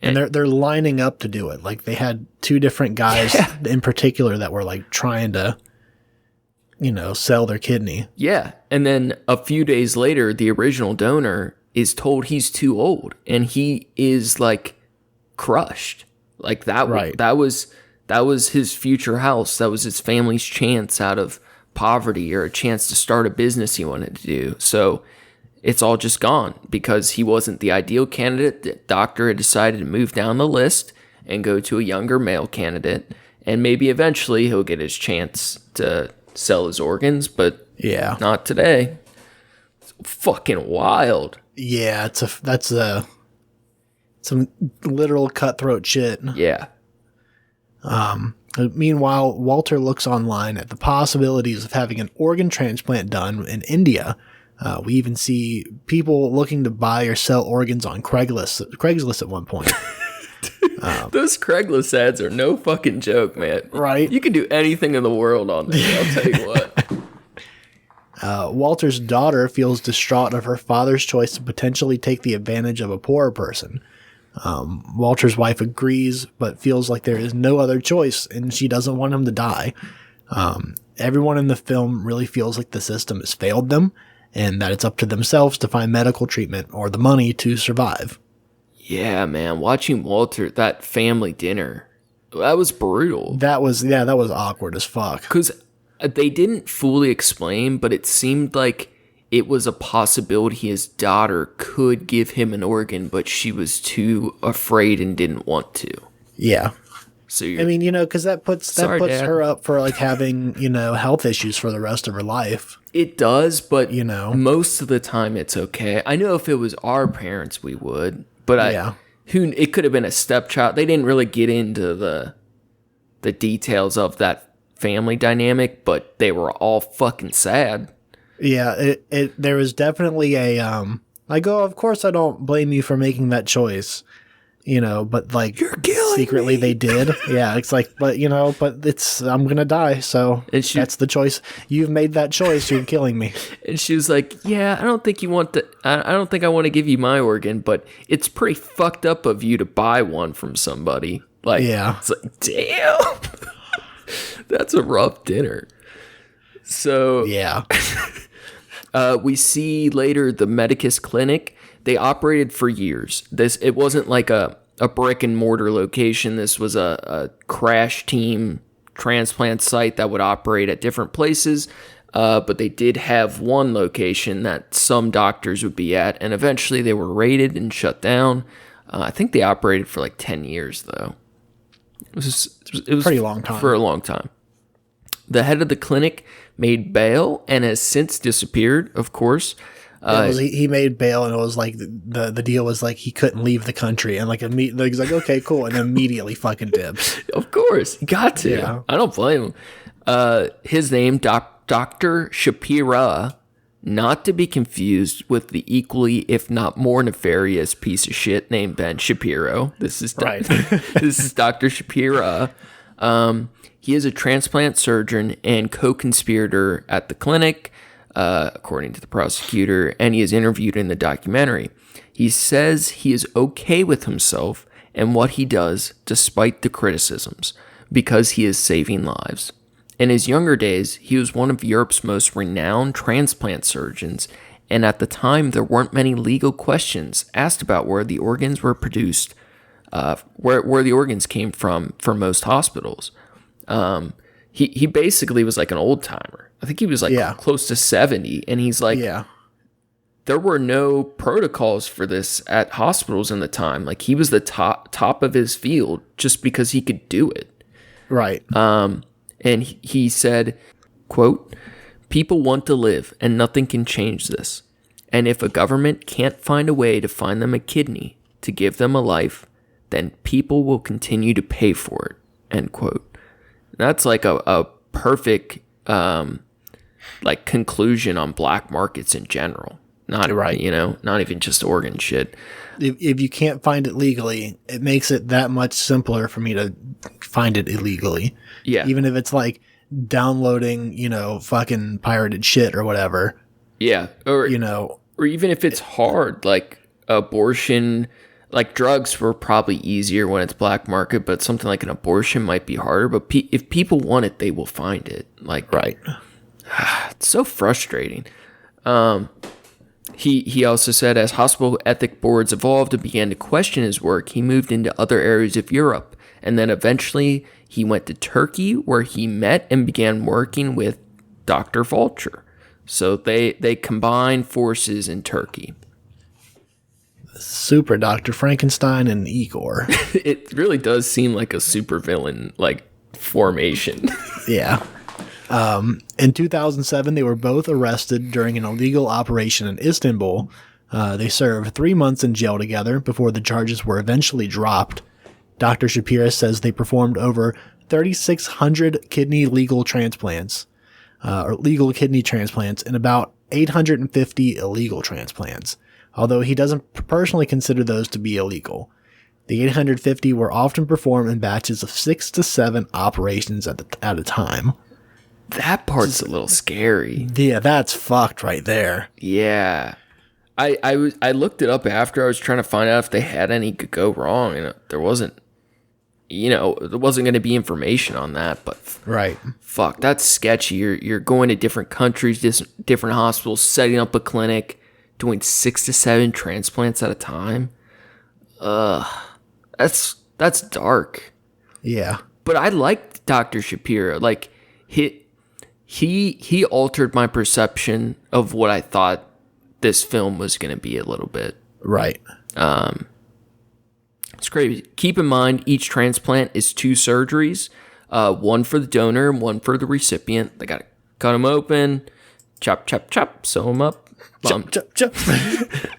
And they're lining up to do it. Like they had two different guys in particular that were like trying to, sell their kidney. Yeah. And then a few days later, the original donor is told he's too old and he is like crushed. Like that was his future house. That was his family's chance out of poverty or a chance to start a business he wanted to do. So it's all just gone because he wasn't the ideal candidate. The doctor had decided to move down the list and go to a younger male candidate. And maybe eventually he'll get his chance to sell his organs, but not today. It's fucking wild. Yeah, that's some literal cutthroat shit. Yeah. Meanwhile, Walter looks online at the possibilities of having an organ transplant done in India. We even see people looking to buy or sell organs on Craigslist at one point. Those Craigslist ads are no fucking joke, man. Right? You can do anything in the world on there, I'll tell you what. Walter's daughter feels distraught of her father's choice to potentially take the advantage of a poorer person. Walter's wife agrees, but feels like there is no other choice, and she doesn't want him to die. Everyone in the film really feels like the system has failed them, and that it's up to themselves to find medical treatment or the money to survive. Yeah, man. Watching Walter, that family dinner, that was brutal. That was awkward as fuck. Because they didn't fully explain, but it seemed like it was a possibility his daughter could give him an organ, but she was too afraid and didn't want to. Yeah. So I mean, because that puts her up for like having, health issues for the rest of her life. It does, but most of the time it's okay. I know if it was our parents, we would, but it could have been a stepchild. They didn't really get into the details of that family dynamic, but they were all fucking sad. Yeah, there was definitely of course I don't blame you for making that choice. But like you're killing secretly me. They did. Yeah, it's like, but I'm going to die. So that's the choice. You've made that choice. You're killing me. And she was like, yeah, I don't think you want I don't think I want to give you my organ, but it's pretty fucked up of you to buy one from somebody. Like, yeah. It's like, damn, that's a rough dinner. So yeah, we see later the Medicus Clinic. They operated for years. It wasn't like a brick and mortar location. This was a crash team transplant site that would operate at different places. But they did have one location that some doctors would be at, and eventually they were raided and shut down. I think they operated for like 10 years, though. It was pretty long time. For a long time. The head of the clinic made bail and has since disappeared, of course. He made bail, and it was like the deal was like he couldn't leave the country, and like he's like, okay, cool, and immediately fucking dibs. Of course, you got to. Yeah. I don't blame him. His name, Dr. Shapira, not to be confused with the equally, if not more nefarious piece of shit named Ben Shapiro. This is right. This is Dr. Shapira. He is a transplant surgeon and co-conspirator at the clinic. According to the prosecutor, and he is interviewed in the documentary. He says he is okay with himself and what he does despite the criticisms, because he is saving lives. In his younger days, he was one of Europe's most renowned transplant surgeons, and at the time there weren't many legal questions asked about where the organs were produced, where the organs came from for most hospitals. He basically was like an old timer. I think he was like close to 70, and he's like, there were no protocols for this at hospitals in the time. Like, he was the top of his field just because he could do it. Right. And he said, quote, "People want to live, and nothing can change this. And if a government can't find a way to find them a kidney to give them a life, then people will continue to pay for it." End quote. That's like a perfect conclusion on black markets in general. Not right, not even just organ shit. If you can't find it legally, it makes it that much simpler for me to find it illegally. Yeah. Even if it's like downloading, fucking pirated shit or whatever. Yeah. Or even if it's hard, like abortion, like drugs were probably easier when it's black market, but something like an abortion might be harder. But if people want it, they will find it. Like, right. It's so frustrating. He also said, as hospital ethic boards evolved and began to question his work, he moved into other areas of Europe. And then eventually he went to Turkey, where he met and began working with Dr. Vulture. So they combined forces in Turkey. Super Dr. Frankenstein and Igor. It really does seem like a supervillain formation. Yeah. In 2007, they were both arrested during an illegal operation in Istanbul. They served 3 months in jail together before the charges were eventually dropped. Dr. Shapira says they performed over 3,600 kidney legal transplants, legal kidney transplants, and about 850 illegal transplants, although he doesn't personally consider those to be illegal. The 850 were often performed in batches of 6 to 7 operations at a time. That part's a little scary. Yeah, that's fucked right there. Yeah. I looked it up after. I was trying to find out if they had any could go wrong, and there wasn't. There wasn't going to be information on that, but right. Fuck, that's sketchy. You're going to different countries, different hospitals, setting up a clinic, doing 6 to 7 transplants at a time. That's dark. Yeah. But I liked Dr. Shapiro. he altered my perception of what I thought this film was going to be a little bit. Right. It's crazy. Keep in mind, each transplant is 2 surgeries, one for the donor and one for the recipient. They got to cut them open, chop, chop, chop, sew them up. Chop, chop, chop.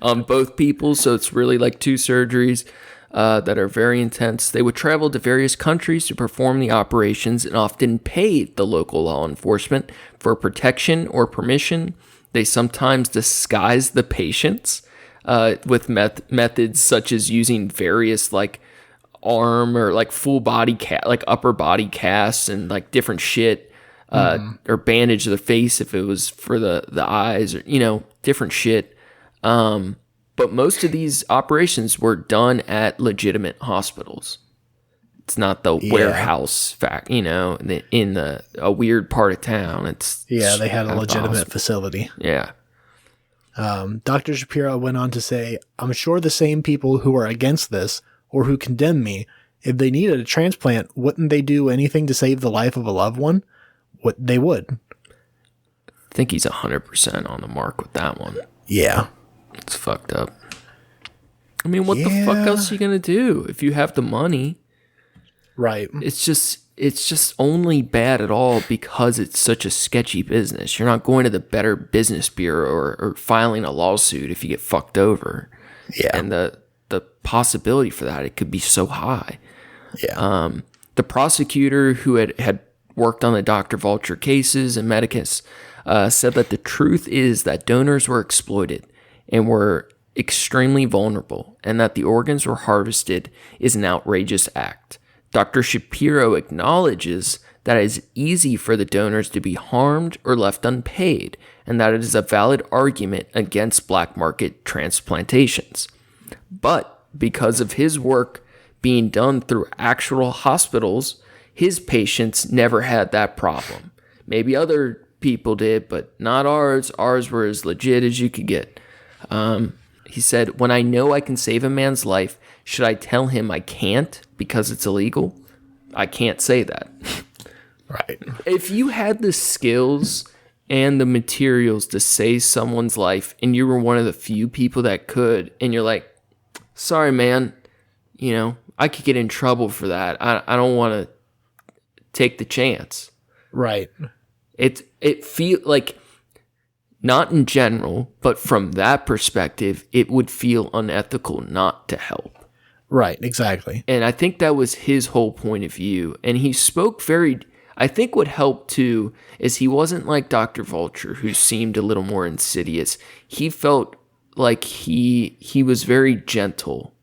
On both people, so it's really like 2 surgeries that are very intense. They would travel to various countries to perform the operations and often paid the local law enforcement for protection or permission. They sometimes disguise the patients with methods such as using various like arm or like full body like upper body casts and like different shit, or bandage the face if it was for the eyes, or different shit. But most of these operations were done at legitimate hospitals. It's not the warehouse in a weird part of town. They had a legitimate facility. Yeah. Dr. Shapiro went on to say, "I'm sure the same people who are against this or who condemn me, if they needed a transplant, wouldn't they do anything to save the life of a loved one? What they would." I think he's 100% on the mark with that one. Yeah. It's fucked up. I mean, what the fuck else are you going to do if you have the money? Right. It's just only bad at all because it's such a sketchy business. You're not going to the Better Business Bureau or filing a lawsuit if you get fucked over. Yeah. And the possibility for that, it could be so high. Yeah. The prosecutor who had worked on the Dr. Vulture cases and Medicus said that the truth is that donors were exploited and were extremely vulnerable, and that the organs were harvested is an outrageous act. Dr. Shapiro acknowledges that it is easy for the donors to be harmed or left unpaid, and that it is a valid argument against black market transplantations. But because of his work being done through actual hospitals, his patients never had that problem. Maybe other people did, but not ours. Ours were as legit as you could get. He said, "When I know I can save a man's life, should I tell him I can't because it's illegal? I can't say that." Right. If you had the skills and the materials to save someone's life and you were one of the few people that could, and you're like, "Sorry, man, I could get in trouble for that. I don't want to take the chance." Right. It feel like, not in general, but from that perspective, it would feel unethical not to help. Right, exactly. And I think that was his whole point of view. And he spoke I think what helped too is he wasn't like Dr. Vulture, who seemed a little more insidious. He felt like he was very gentle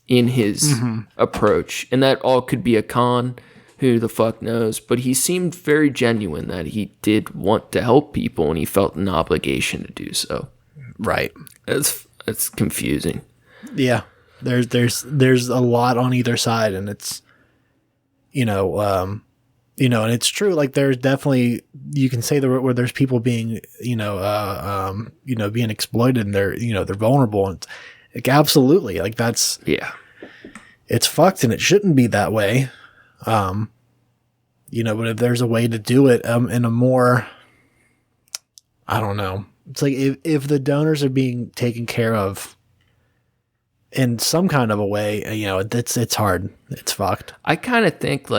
in his approach. And that all could be a con. Who the fuck knows? But he seemed very genuine that he did want to help people and he felt an obligation to do so. Right. It's confusing. Yeah. There's a lot on either side, and it's and it's true. Like, there's definitely, you can say where there's people being being exploited and they're vulnerable, and like, absolutely, like, that's, it's fucked and it shouldn't be that way. But if there's a way to do it in a more, I don't know, it's like if the donors are being taken care of in some kind of a way, it's hard. It's fucked. I kind of think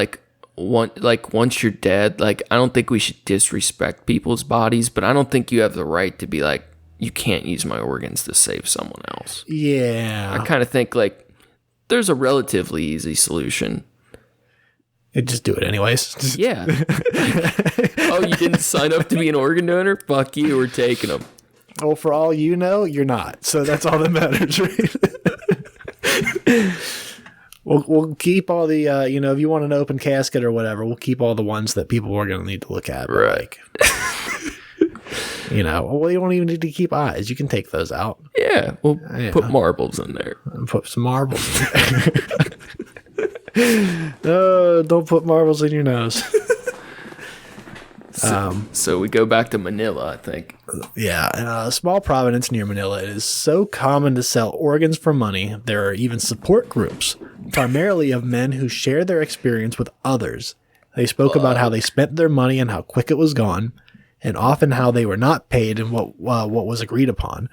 once you're dead, like, I don't think we should disrespect people's bodies, but I don't think you have the right to be like, you can't use my organs to save someone else. Yeah. I kind of think like there's a relatively easy solution. Just do it anyways. Yeah. Oh, you didn't sign up to be an organ donor? Fuck you, we're taking them. Well, for all you know, you're not. So that's all that matters, right? We'll keep all the, if you want an open casket or whatever, we'll keep all the ones that people are going to need to look at. Right. You don't even need to keep eyes. You can take those out. Yeah. We'll put marbles in there. Put some marbles in there. Don't put marbles in your nose. So we go back to Manila, I think. Yeah, in a small province near Manila, it is so common to sell organs for money. There are even support groups, primarily of men who share their experience with others. They spoke about how they spent their money and how quick it was gone, and often how they were not paid and what was agreed upon.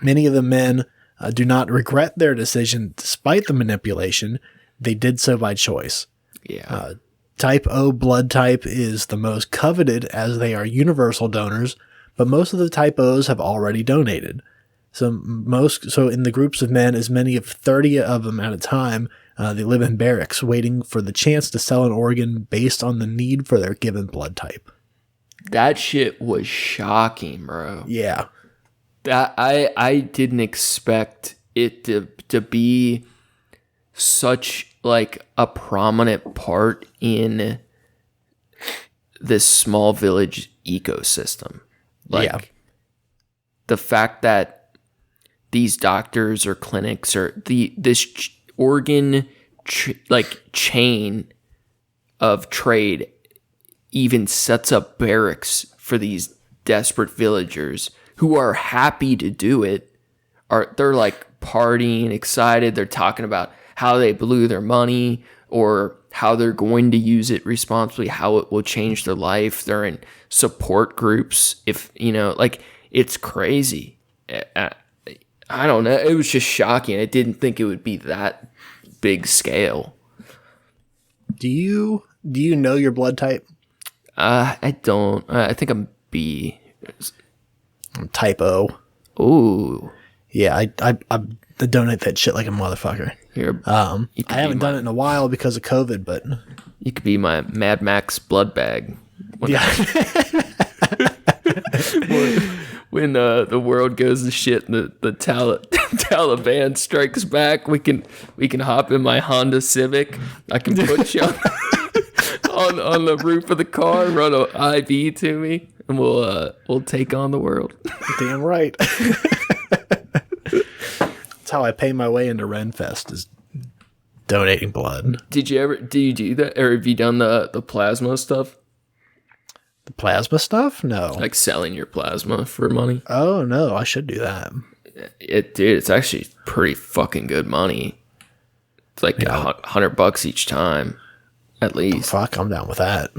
Many of the men do not regret their decision despite the manipulation. They did so by choice. Yeah. Type O blood type is the most coveted as they are universal donors, but most of the type O's have already donated. So in the groups of men, as many of 30 of them at a time, they live in barracks waiting for the chance to sell an organ based on the need for their given blood type. That shit was shocking, bro. Yeah. That I didn't expect it to be such like a prominent part in this small village ecosystem. Like the fact that these doctors or clinics or this organ chain of trade even sets up barracks for these desperate villagers who are happy to do it. They're like partying, excited. They're talking about how they blew their money or how they're going to use it responsibly, how it will change their life. They're in support groups. If, like, it's crazy. I don't know. It was just shocking. I didn't think it would be that big scale. Do you know your blood type? I don't. I think I'm B. I'm type O. Ooh. Yeah, I donate that shit like a motherfucker. I haven't done it in a while because of COVID, but you could be my Mad Max blood bag. When the world goes to shit and the Taliban strikes back, we can hop in my Honda Civic. I can put you on the roof of the car, run an IV to me, and we'll take on the world. Damn right. That's how I pay my way into Renfest, is donating blood. Do you do that, or have you done the plasma stuff? The plasma stuff? No. Like selling your plasma for money? Oh, no, I should do that. It's actually pretty fucking good money. It's like $100 each time, at least. Fuck, I'm down with that.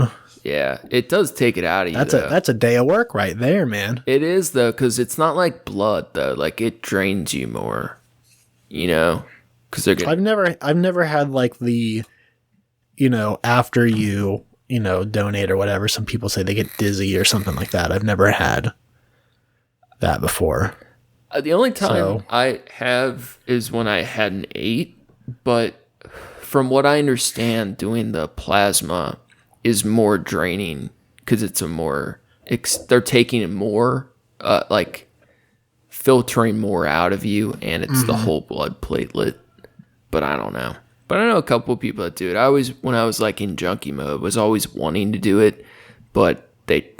Yeah, it does take it out of you. That's a day of work right there, man. It is, though, because it's not like blood, though. Like, it drains you more, because they're I've never had like the, after you donate or whatever, some people say they get dizzy or something like that. I've never had that before. The only time I have is when I hadn't ate, but from what I understand, doing the plasma is more draining because it's they're taking it more, like filtering more out of you, and it's the whole blood platelet. But I don't know. But I know a couple of people that do it. When I was like in junkie mode, was always wanting to do it, but they,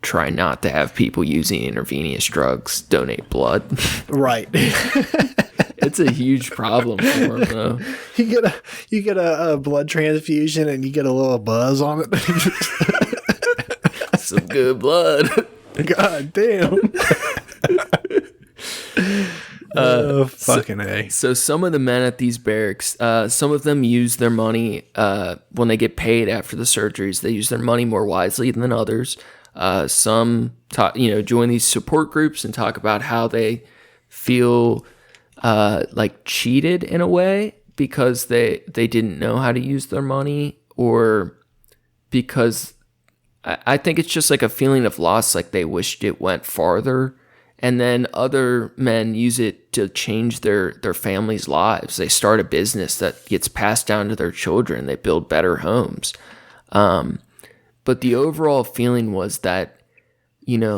try not to have people using intravenous drugs donate blood. Right. It's a huge problem for them, though. You get a blood transfusion and you get a little buzz on it. Some good blood. God damn. Fucking A. So some of the men at these barracks, some of them use their money when they get paid after the surgeries. They use their money more wisely than others. Some join these support groups and talk about how they feel like cheated in a way because they didn't know how to use their money, or because I think it's just like a feeling of loss, like they wished it went farther. And then other men use it to change their families' lives. They start a business that gets passed down to their children. They build better homes. But the overall feeling was that,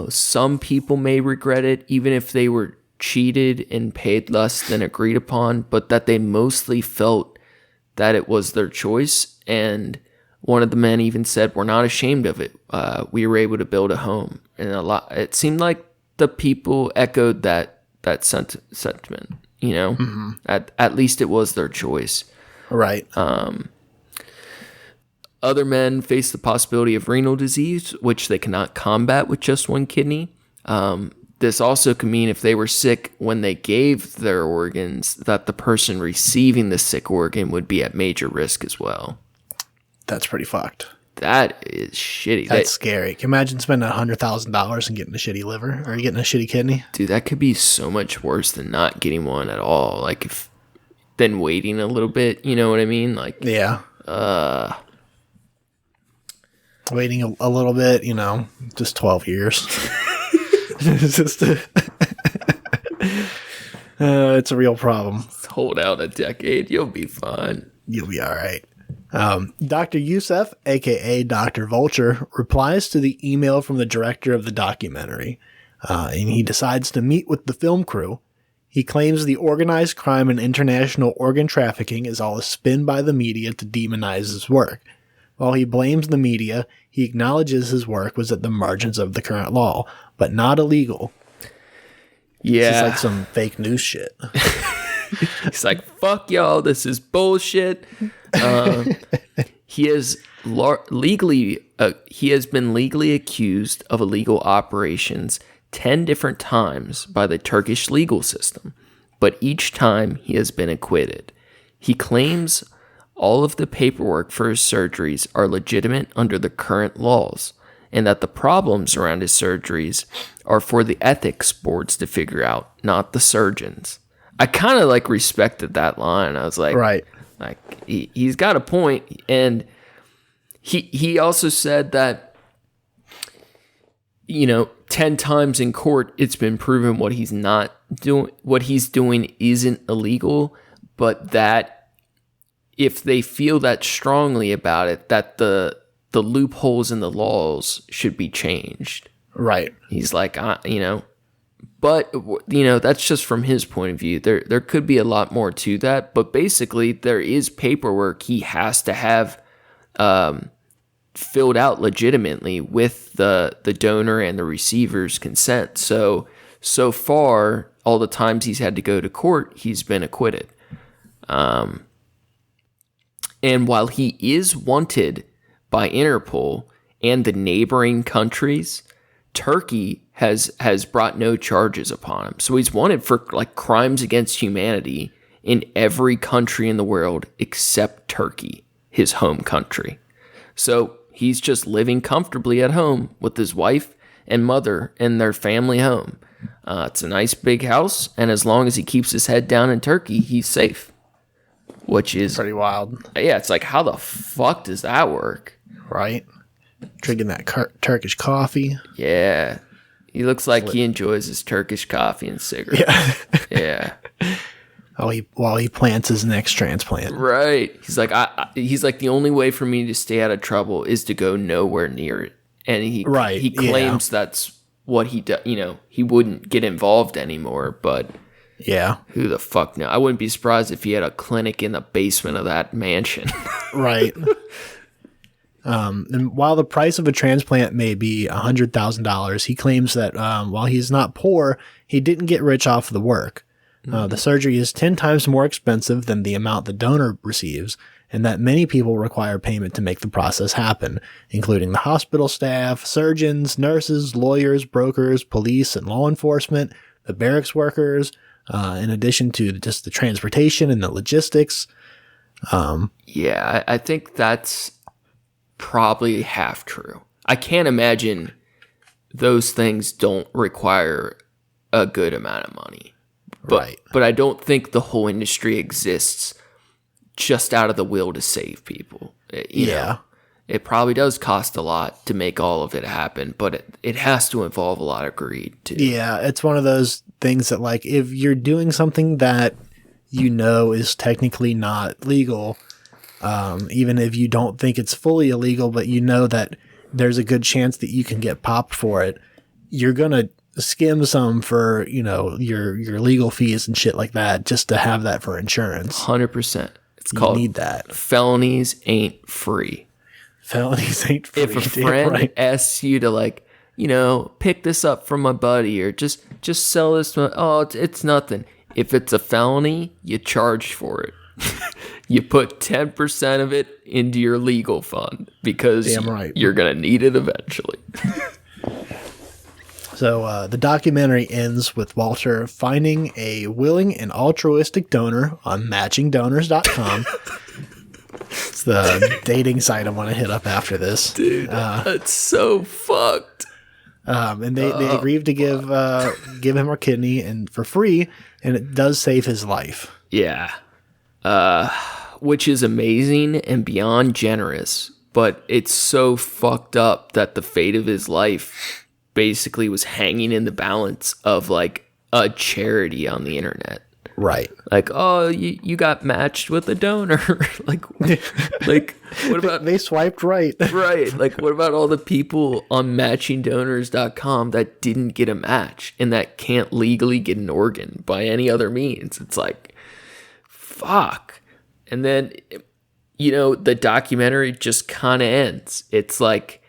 some people may regret it, even if they were cheated and paid less than agreed upon, but that they mostly felt that it was their choice. And one of the men even said, "We're not ashamed of it. We were able to build a home." And it seemed like the people echoed that sentiment, at least it was their choice. Right. Other men face the possibility of renal disease, which they cannot combat with just one kidney. This also can mean if they were sick when they gave their organs, that the person receiving the sick organ would be at major risk as well. That's pretty fucked. That is shitty. That's scary. Can you imagine spending $100,000 and getting a shitty liver or getting a shitty kidney? Dude, that could be so much worse than not getting one at all. Like, if then waiting a little bit, you know what I mean? Like, yeah. Waiting a little bit, just 12 years. It's just it's a real problem. Hold out a decade. You'll be fine. You'll be all right. Dr. Youssef, a.k.a. Dr. Vulture, replies to the email from the director of the documentary, and he decides to meet with the film crew. He claims the organized crime and international organ trafficking is all a spin by the media to demonize his work. While he blames the media, he acknowledges his work was at the margins of the current law, but not illegal. Yeah. It's like some fake news shit. He's like, fuck y'all, this is bullshit. He has been legally accused of illegal operations 10 different times by the Turkish legal system, but each time he has been acquitted. He claims all of the paperwork for his surgeries are legitimate under the current laws, and that the problems around his surgeries are for the ethics boards to figure out, not the surgeons. I kind of respected that line. I was like, right. He's got a point. And he also said that, 10 times in court, it's been proven what he's doing isn't illegal, but that if they feel that strongly about it, that the loopholes in the laws should be changed. Right. He's like, but, that's just from his point of view. There could be a lot more to that, but basically there is paperwork he has to have filled out legitimately with the donor and the receiver's consent. So far, all the times he's had to go to court, he's been acquitted. And while he is wanted by Interpol and the neighboring countries, Turkey has brought no charges upon him. So he's wanted for crimes against humanity in every country in the world except Turkey, his home country. So he's just living comfortably at home with his wife and mother in their family home. It's a nice big house, and as long as he keeps his head down in Turkey, he's safe. Which is pretty wild. Yeah, it's like, how the fuck does that work? Right? Drinking that Turkish coffee. Yeah. He looks like he enjoys his Turkish coffee and cigarettes. Yeah. Yeah. While he plants his next transplant. Right. He's like, he's like, the only way for me to stay out of trouble is to go nowhere near it. And he claims that's what he does. He wouldn't get involved anymore, but yeah, who the fuck knows? I wouldn't be surprised if he had a clinic in the basement of that mansion. Right. And while the price of a transplant may be $100,000, he claims that while he's not poor, he didn't get rich off the work. The surgery is 10 times more expensive than the amount the donor receives, and that many people require payment to make the process happen, including the hospital staff, surgeons, nurses, lawyers, brokers, police, and law enforcement, the barracks workers, in addition to just the transportation and the logistics. Yeah, I think that's probably half true. I can't imagine those things don't require a good amount of money. Right. But I don't think the whole industry exists just out of the will to save people. You know, it probably does cost a lot to make all of it happen, but it has to involve a lot of greed too. Yeah, it's one of those things that if you're doing something that is technically not legal, even if you don't think it's fully illegal, but that there's a good chance that you can get popped for it, you're going to skim some for, your legal fees and shit like that, just to have that for insurance. 100%. It's called need that. Felonies ain't free. Felonies ain't free. If a friend asks you to pick this up from my buddy or just sell this, it's nothing. If it's a felony, you charge for it. You put 10% of it into your legal fund because you're going to need it eventually. So the documentary ends with Walter finding a willing and altruistic donor on matchingdonors.com. It's the dating site I want to hit up after this. Dude, that's so fucked. And they agreed to give him our kidney and for free, and it does save his life. Yeah. Which is amazing and beyond generous, but it's so fucked up that the fate of his life basically was hanging in the balance of like a charity on the internet. Right. Like, oh, you got matched with a donor. like what about they swiped right. Right. Like, what about all the people on matchingdonors.com that didn't get a match and that can't legally get an organ by any other means? It's like, fuck. And then, the documentary just kind of ends. It's like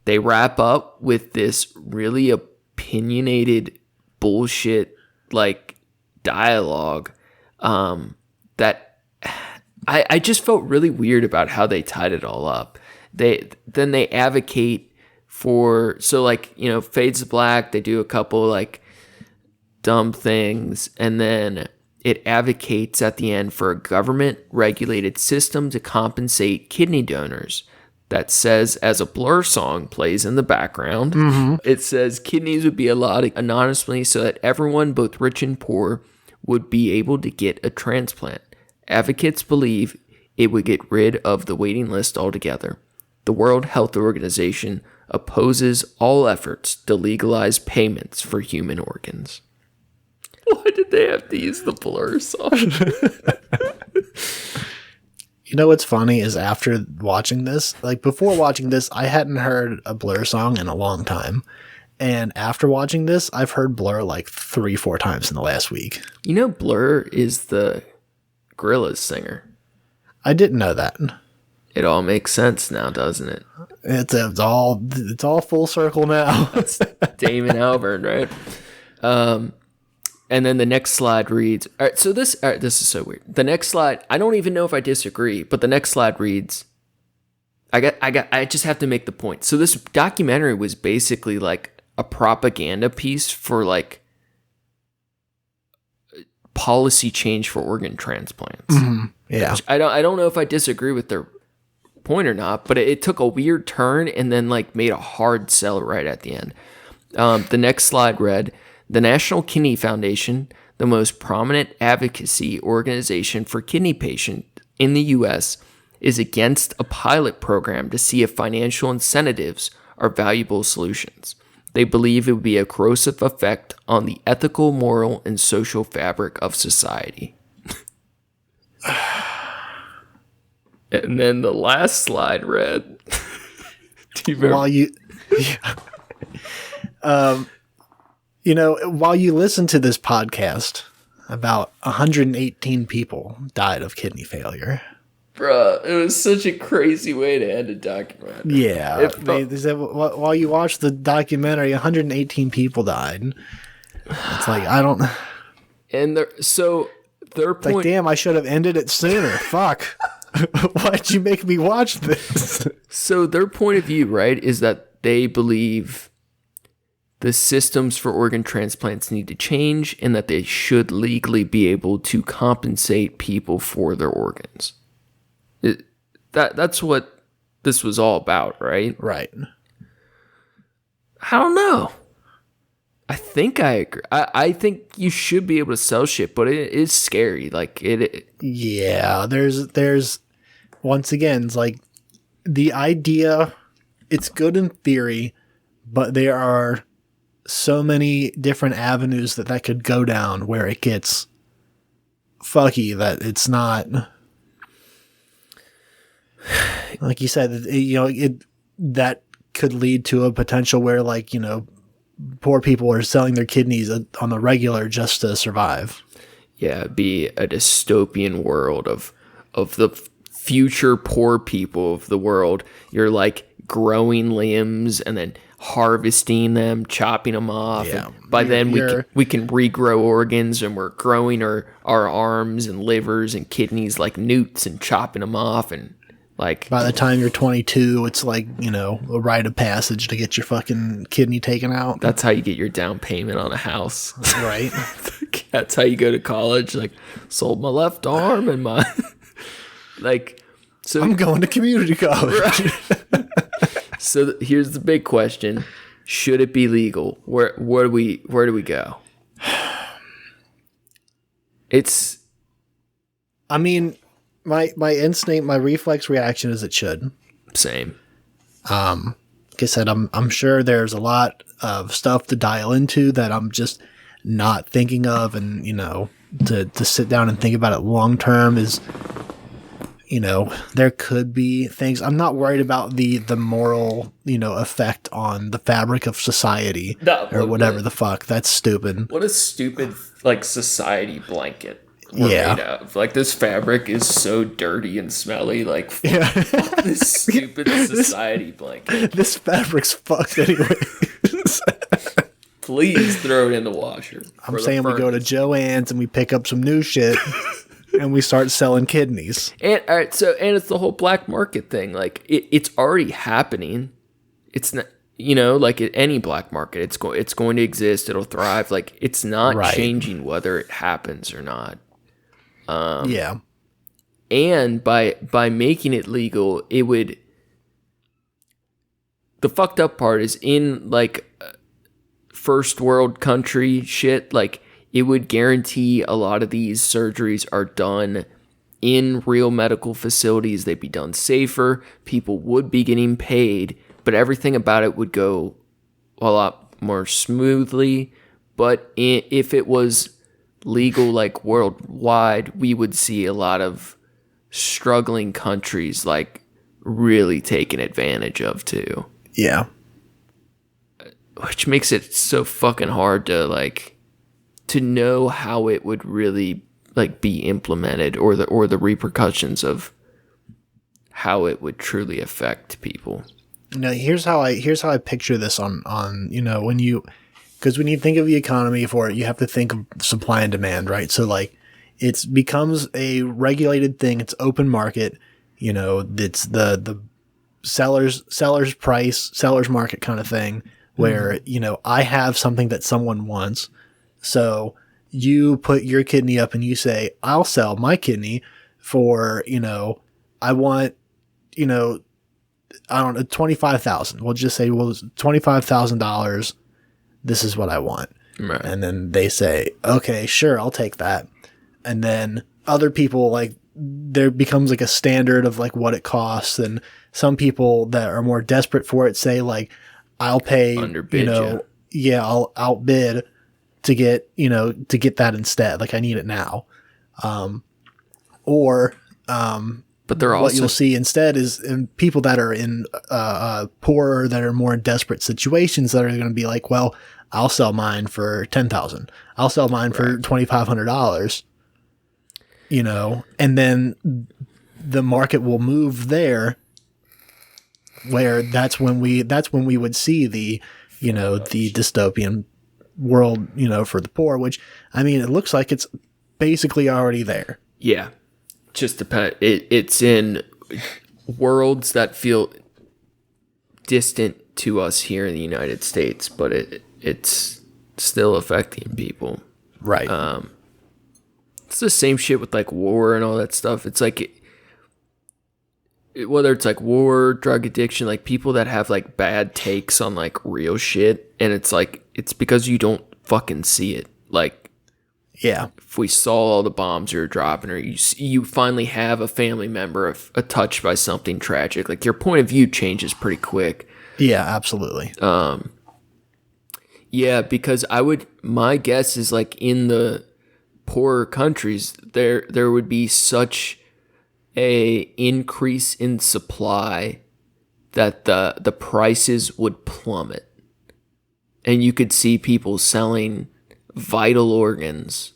they wrap up with this really opinionated bullshit, like, dialogue that I just felt really weird about how they tied it all up. They advocate for, so like, Fades to Black, they do a couple like dumb things, and then it advocates at the end for a government regulated system to compensate kidney donors. That says, as a Blur song plays in the background, it says kidneys would be allotted anonymously so that everyone, both rich and poor, would be able to get a transplant. Advocates believe it would get rid of the waiting list altogether. The World Health Organization opposes all efforts to legalize payments for human organs. Why did they have to use the Blur song? You know what's funny is after watching this, like before watching this, I hadn't heard a Blur song in a long time. And after watching this, I've heard Blur like 3-4 times in the last week. Blur is the Gorillaz singer. I didn't know that. It all makes sense now, doesn't it? It's all full circle now. It's Damon Albarn, right? And then the next slide reads, all right, this is so weird. The next slide, I don't even know if I disagree, but the next slide reads, I just have to make the point. So this documentary was basically like a propaganda piece for like policy change for organ transplants. Mm-hmm. Yeah. I don't know if I disagree with their point or not, but it took a weird turn and then like made a hard sell right at the end. The next slide read, the National Kidney Foundation, the most prominent advocacy organization for kidney patients in the U.S., is against a pilot program to see if financial incentives are valuable solutions. They believe it would be a corrosive effect on the ethical, moral, and social fabric of society. And then the last slide read. Do you remember? While you listen to this podcast, about 118 people died of kidney failure. Bruh, it was such a crazy way to end a documentary. Yeah. They said while you watch the documentary, 118 people died. It's like, I don't... And their point... Like, damn, I should have ended it sooner. Fuck. Why'd you make me watch this? So their point of view, right, is that they believe the systems for organ transplants need to change and that they should legally be able to compensate people for their organs. That's what this was all about, right? Right. I don't know. I think I agree. I think you should be able to sell shit, but it is scary. Like Yeah, there's once again, it's like the idea, it's good in theory, but there are so many different avenues that could go down where it gets fucky that it's not, like you said, that could lead to a potential where, like, poor people are selling their kidneys on the regular just to survive. Yeah, it'd be a dystopian world of the future poor people of the world. You're like growing limbs and then harvesting them, chopping them off. Yeah. And by then we can regrow organs, and we're growing our arms and livers and kidneys like newts and chopping them off. And like by the time you're 22, it's like, a rite of passage to get your fucking kidney taken out. That's how you get your down payment on a house. Right. That's how you go to college. Like, sold my left arm and my like, So I'm going to community college. Right. So here's the big question: should it be legal? Where do we go? It's. I mean, my instinct, my reflex reaction is it should. Same. Like I said, I'm sure there's a lot of stuff to dial into that I'm just not thinking of, and to sit down and think about it long term is, there could be things. I'm not worried about the moral, effect on the fabric of society or whatever the fuck. That's stupid. What a stupid society blanket. Made of. This fabric is so dirty and smelly. Fuck this stupid society blanket. This fabric's fucked anyway. Please throw it in the washer. I'm saying we go to Joann's and we pick up some new shit and we start selling kidneys. And all right, and it's the whole black market thing. It's already happening. It's not. At any black market, it's going to exist. It'll thrive. It's not changing whether it happens or not. Yeah. And by making it legal, it would. The fucked up part is in first world country shit. It would guarantee a lot of these surgeries are done in real medical facilities. They'd be done safer. People would be getting paid, but everything about it would go a lot more smoothly. But if it was legal worldwide, we would see a lot of struggling countries really taken advantage of too. Yeah. Which makes it so fucking hard to know how it would really be implemented or the repercussions of how it would truly affect people. Here's how I picture this on because when you think of the economy for it, you have to think of supply and demand, right? So it becomes a regulated thing. It's open market. It's the seller's price, seller's market kind of thing where, I have something that someone wants. So you put your kidney up and you say, I'll sell my kidney for, I want, I don't know, $25,000. We'll just say, well, $25,000. This is what I want. Right. And then they say, okay, sure, I'll take that. And then other people, there becomes a standard of what it costs. And some people that are more desperate for it say I'll pay, underbid, I'll outbid to get that instead. I need it now. But they're also, what you'll see instead is in people that are in poorer, that are more in desperate situations, that are going to be well, I'll sell mine for $10,000. I'll sell mine for $2,500. And then the market will move there, where that's when we would see the the dystopian world for the poor. Which it looks like it's basically already there. Yeah. Just depend. It's in worlds that feel distant to us here in the United States, but it's still affecting people. Right. It's the same shit with war and all that stuff. It's whether it's war, drug addiction, people that have bad takes on real shit, and it's because you don't fucking see it. Yeah. If we saw all the bombs you're dropping, or you finally have a family member touched by something tragic, your point of view changes pretty quick. Yeah, absolutely. Yeah, because my guess is in the poorer countries, there would be such a increase in supply that the prices would plummet, and you could see people selling vital organs,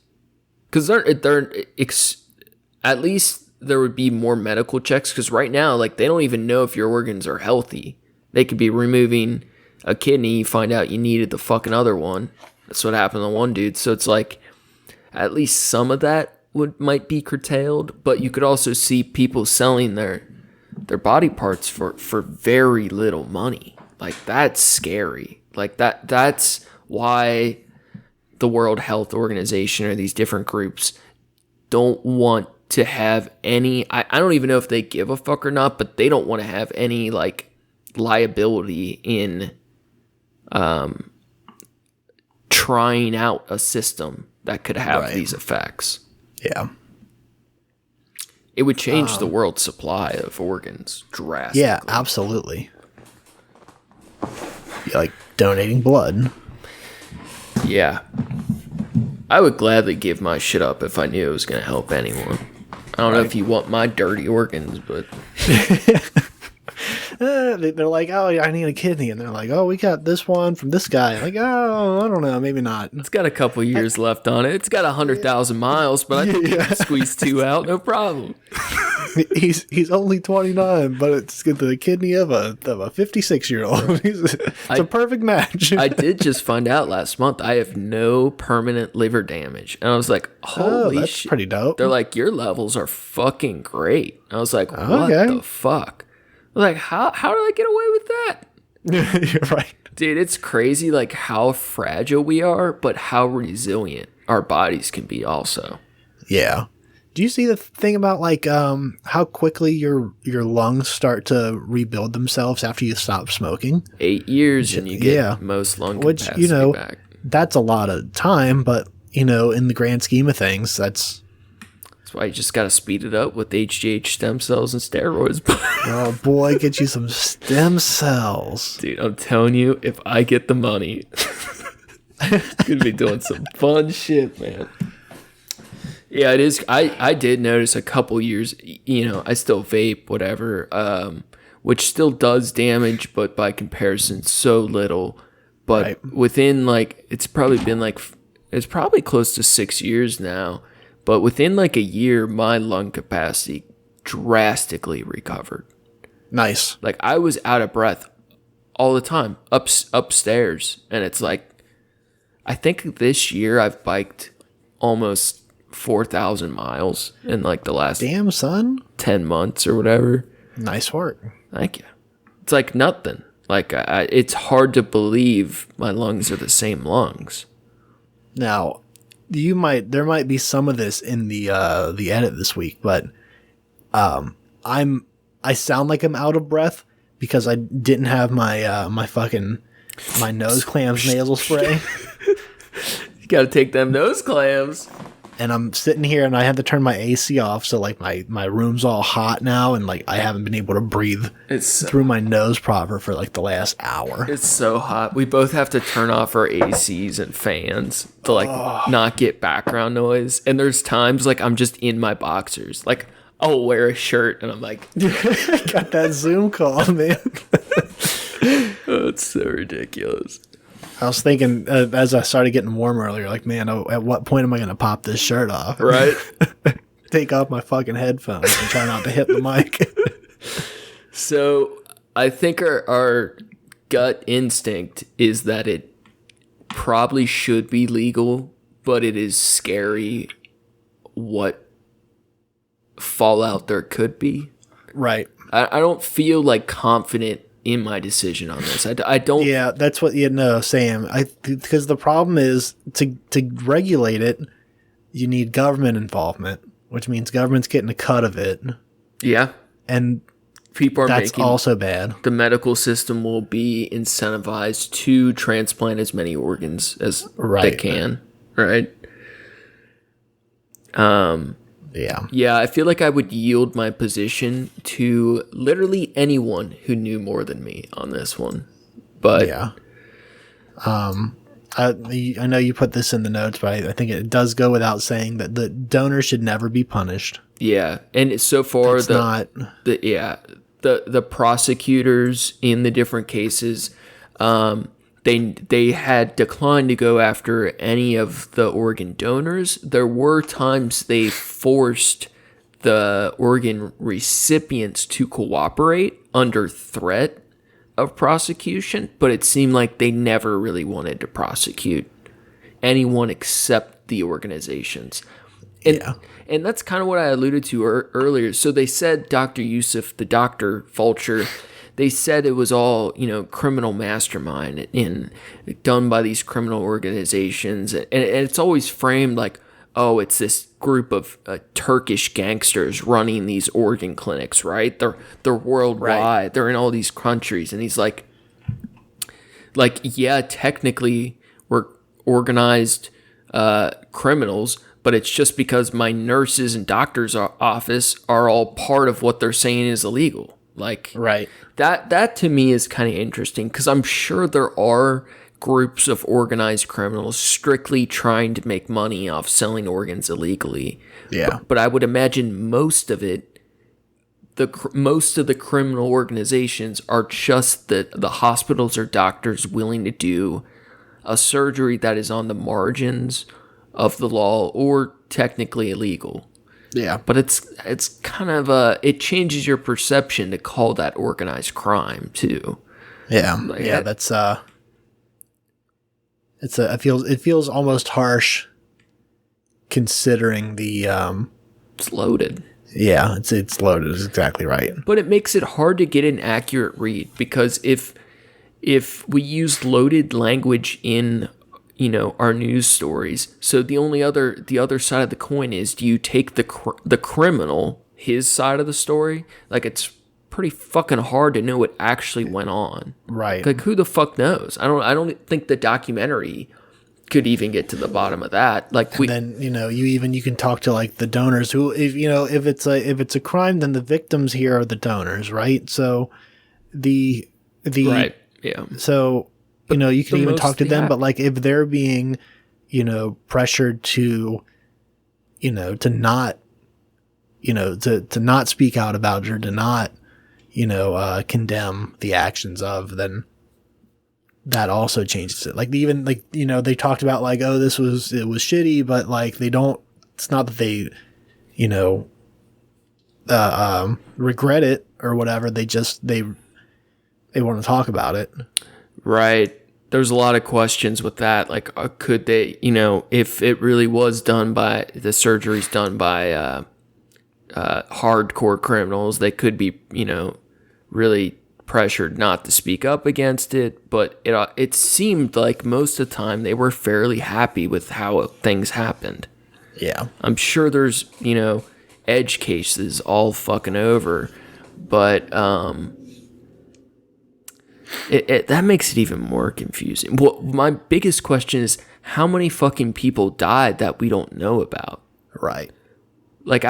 because at least there would be more medical checks, because right now they don't even know if your organs are healthy. They could be removing a kidney, you find out you needed the fucking other one. That's what happened to one dude. So it's at least some of that might be curtailed, but you could also see people selling their body parts for very little money. That's scary. That's why the World Health Organization or these different groups don't want to have any, I don't even know if they give a fuck or not, but they don't want to have any like liability in trying out a system that could have these effects. Yeah. It would change the world's supply of organs drastically. Yeah, absolutely. Like donating blood. Yeah. I would gladly give my shit up if I knew it was going to help anyone. I don't know if you want my dirty organs, but... They're like, oh, I need a kidney. And they're like, oh, we got this one from this guy. Like, oh, I don't know, maybe not. It's got a couple years left on it. It's got 100,000 miles, but I think you can squeeze 2 out, no problem. He's only 29, but it's got the kidney of a 56-year-old. It's a perfect match. I did just find out last month I have no permanent liver damage. And I was like, holy that's shit. pretty dope. They're like, your levels are fucking great. I was like, what the fuck? I was like, how did I get away with that? You're right. Dude, it's crazy like how fragile we are, but how resilient our bodies can be also. Yeah. Do you see the thing about like how quickly your lungs start to rebuild themselves after you stop smoking? 8 years and you get most lung capacity back. That's a lot of time, but in the grand scheme of things, that's why you just got to speed it up with HGH stem cells and steroids. Oh boy, get you some stem cells. Dude, I'm telling you, if I get the money, I'm going to be doing some fun shit, man. Yeah, it is. I did notice a couple years, I still vape, whatever, which still does damage, but by comparison, so little. But within it's probably close to 6 years now. But within a year, my lung capacity drastically recovered. Nice. Like I was out of breath all the time upstairs. And it's like, I think this year I've biked almost 4,000 miles in the last damn son 10 months or whatever. Nice work. Thank you. It's like nothing. It's hard to believe my lungs are the same lungs. Now, there might be some of this in the edit this week, but I sound like I'm out of breath because I didn't have my my nose clamps nasal spray. You got to take them nose clamps. And I'm sitting here and I had to turn my AC off, so my room's all hot now, and I haven't been able to breathe through my nose proper for the last hour. It's so hot. We both have to turn off our ACs and fans to not get background noise. And there's times I'm just in my boxers. I'll wear a shirt and I'm like, got that Zoom call, man. Oh, it's so ridiculous. I was thinking as I started getting warm earlier, man, at what point am I going to pop this shirt off? Right. Take off my fucking headphones and try not to hit the mic. So I think our gut instinct is that it probably should be legal, but it is scary what fallout there could be. Right. I don't feel confident in my decision on this. I don't. Yeah, that's what Sam. Because the problem is to regulate it, you need government involvement, which means government's getting a cut of it. Yeah, and people are that's making, also bad. The medical system will be incentivized to transplant as many organs as they can. Right. Yeah, I feel like I would yield my position to literally anyone who knew more than me on this one. But yeah, I know you put this in the notes, but I think it does go without saying that the donor should never be punished. Yeah, and so far the prosecutors in the different cases, They had declined to go after any of the organ donors. There were times they forced the organ recipients to cooperate under threat of prosecution, but it seemed like they never really wanted to prosecute anyone except the organizations. And that's kind of what I alluded to earlier. So they said Dr. Yusuf, the Dr. Fulcher, they said it was all, criminal mastermind and done by these criminal organizations. And it's always framed like, oh, it's this group of Turkish gangsters running these organ clinics, right? They're worldwide. Right. They're in all these countries. And he's like, yeah, technically we're organized criminals, but it's just because my nurses and doctors' office are all part of what they're saying is illegal. Like, right. That to me is kind of interesting, because I'm sure there are groups of organized criminals strictly trying to make money off selling organs illegally. Yeah. But I would imagine most of the criminal organizations are just the hospitals or doctors willing to do a surgery that is on the margins of the law or technically illegal. Yeah. But it's kind of it changes your perception to call that organized crime too. Yeah. Like, yeah, that's it feels almost harsh considering the it's loaded. Yeah, it's loaded, is exactly right. But it makes it hard to get an accurate read, because if we use loaded language in, you know, our news stories, so the other side of the coin is, do you take the criminal, his side of the story? Like, it's pretty fucking hard to know what actually went on. Right. Like, who the fuck knows? I don't think the documentary could even get to the bottom of that. Like, then, you know, you can talk to like the donors who, if it's a crime, then the victims here are the donors, right? So the right. Yeah. So, you know, you can even talk to them, but like if they're being, you know, pressured to, you know, to not speak out about it, or to not, you know, condemn the actions of, then that also changes it. Like, even like, you know, they talked about like, oh, it was shitty, but like it's not that they, you know, regret it or whatever. They want to talk about it. Right. There's a lot of questions with that. Like, could they, you know, if it really was done by, the surgery's done by hardcore criminals, they could be, you know, really pressured not to speak up against it. But it seemed like most of the time they were fairly happy with how things happened. Yeah. I'm sure there's, you know, edge cases all fucking over, but that makes it even more confusing. Well, my biggest question is, how many fucking people died that we don't know about? Right. Like,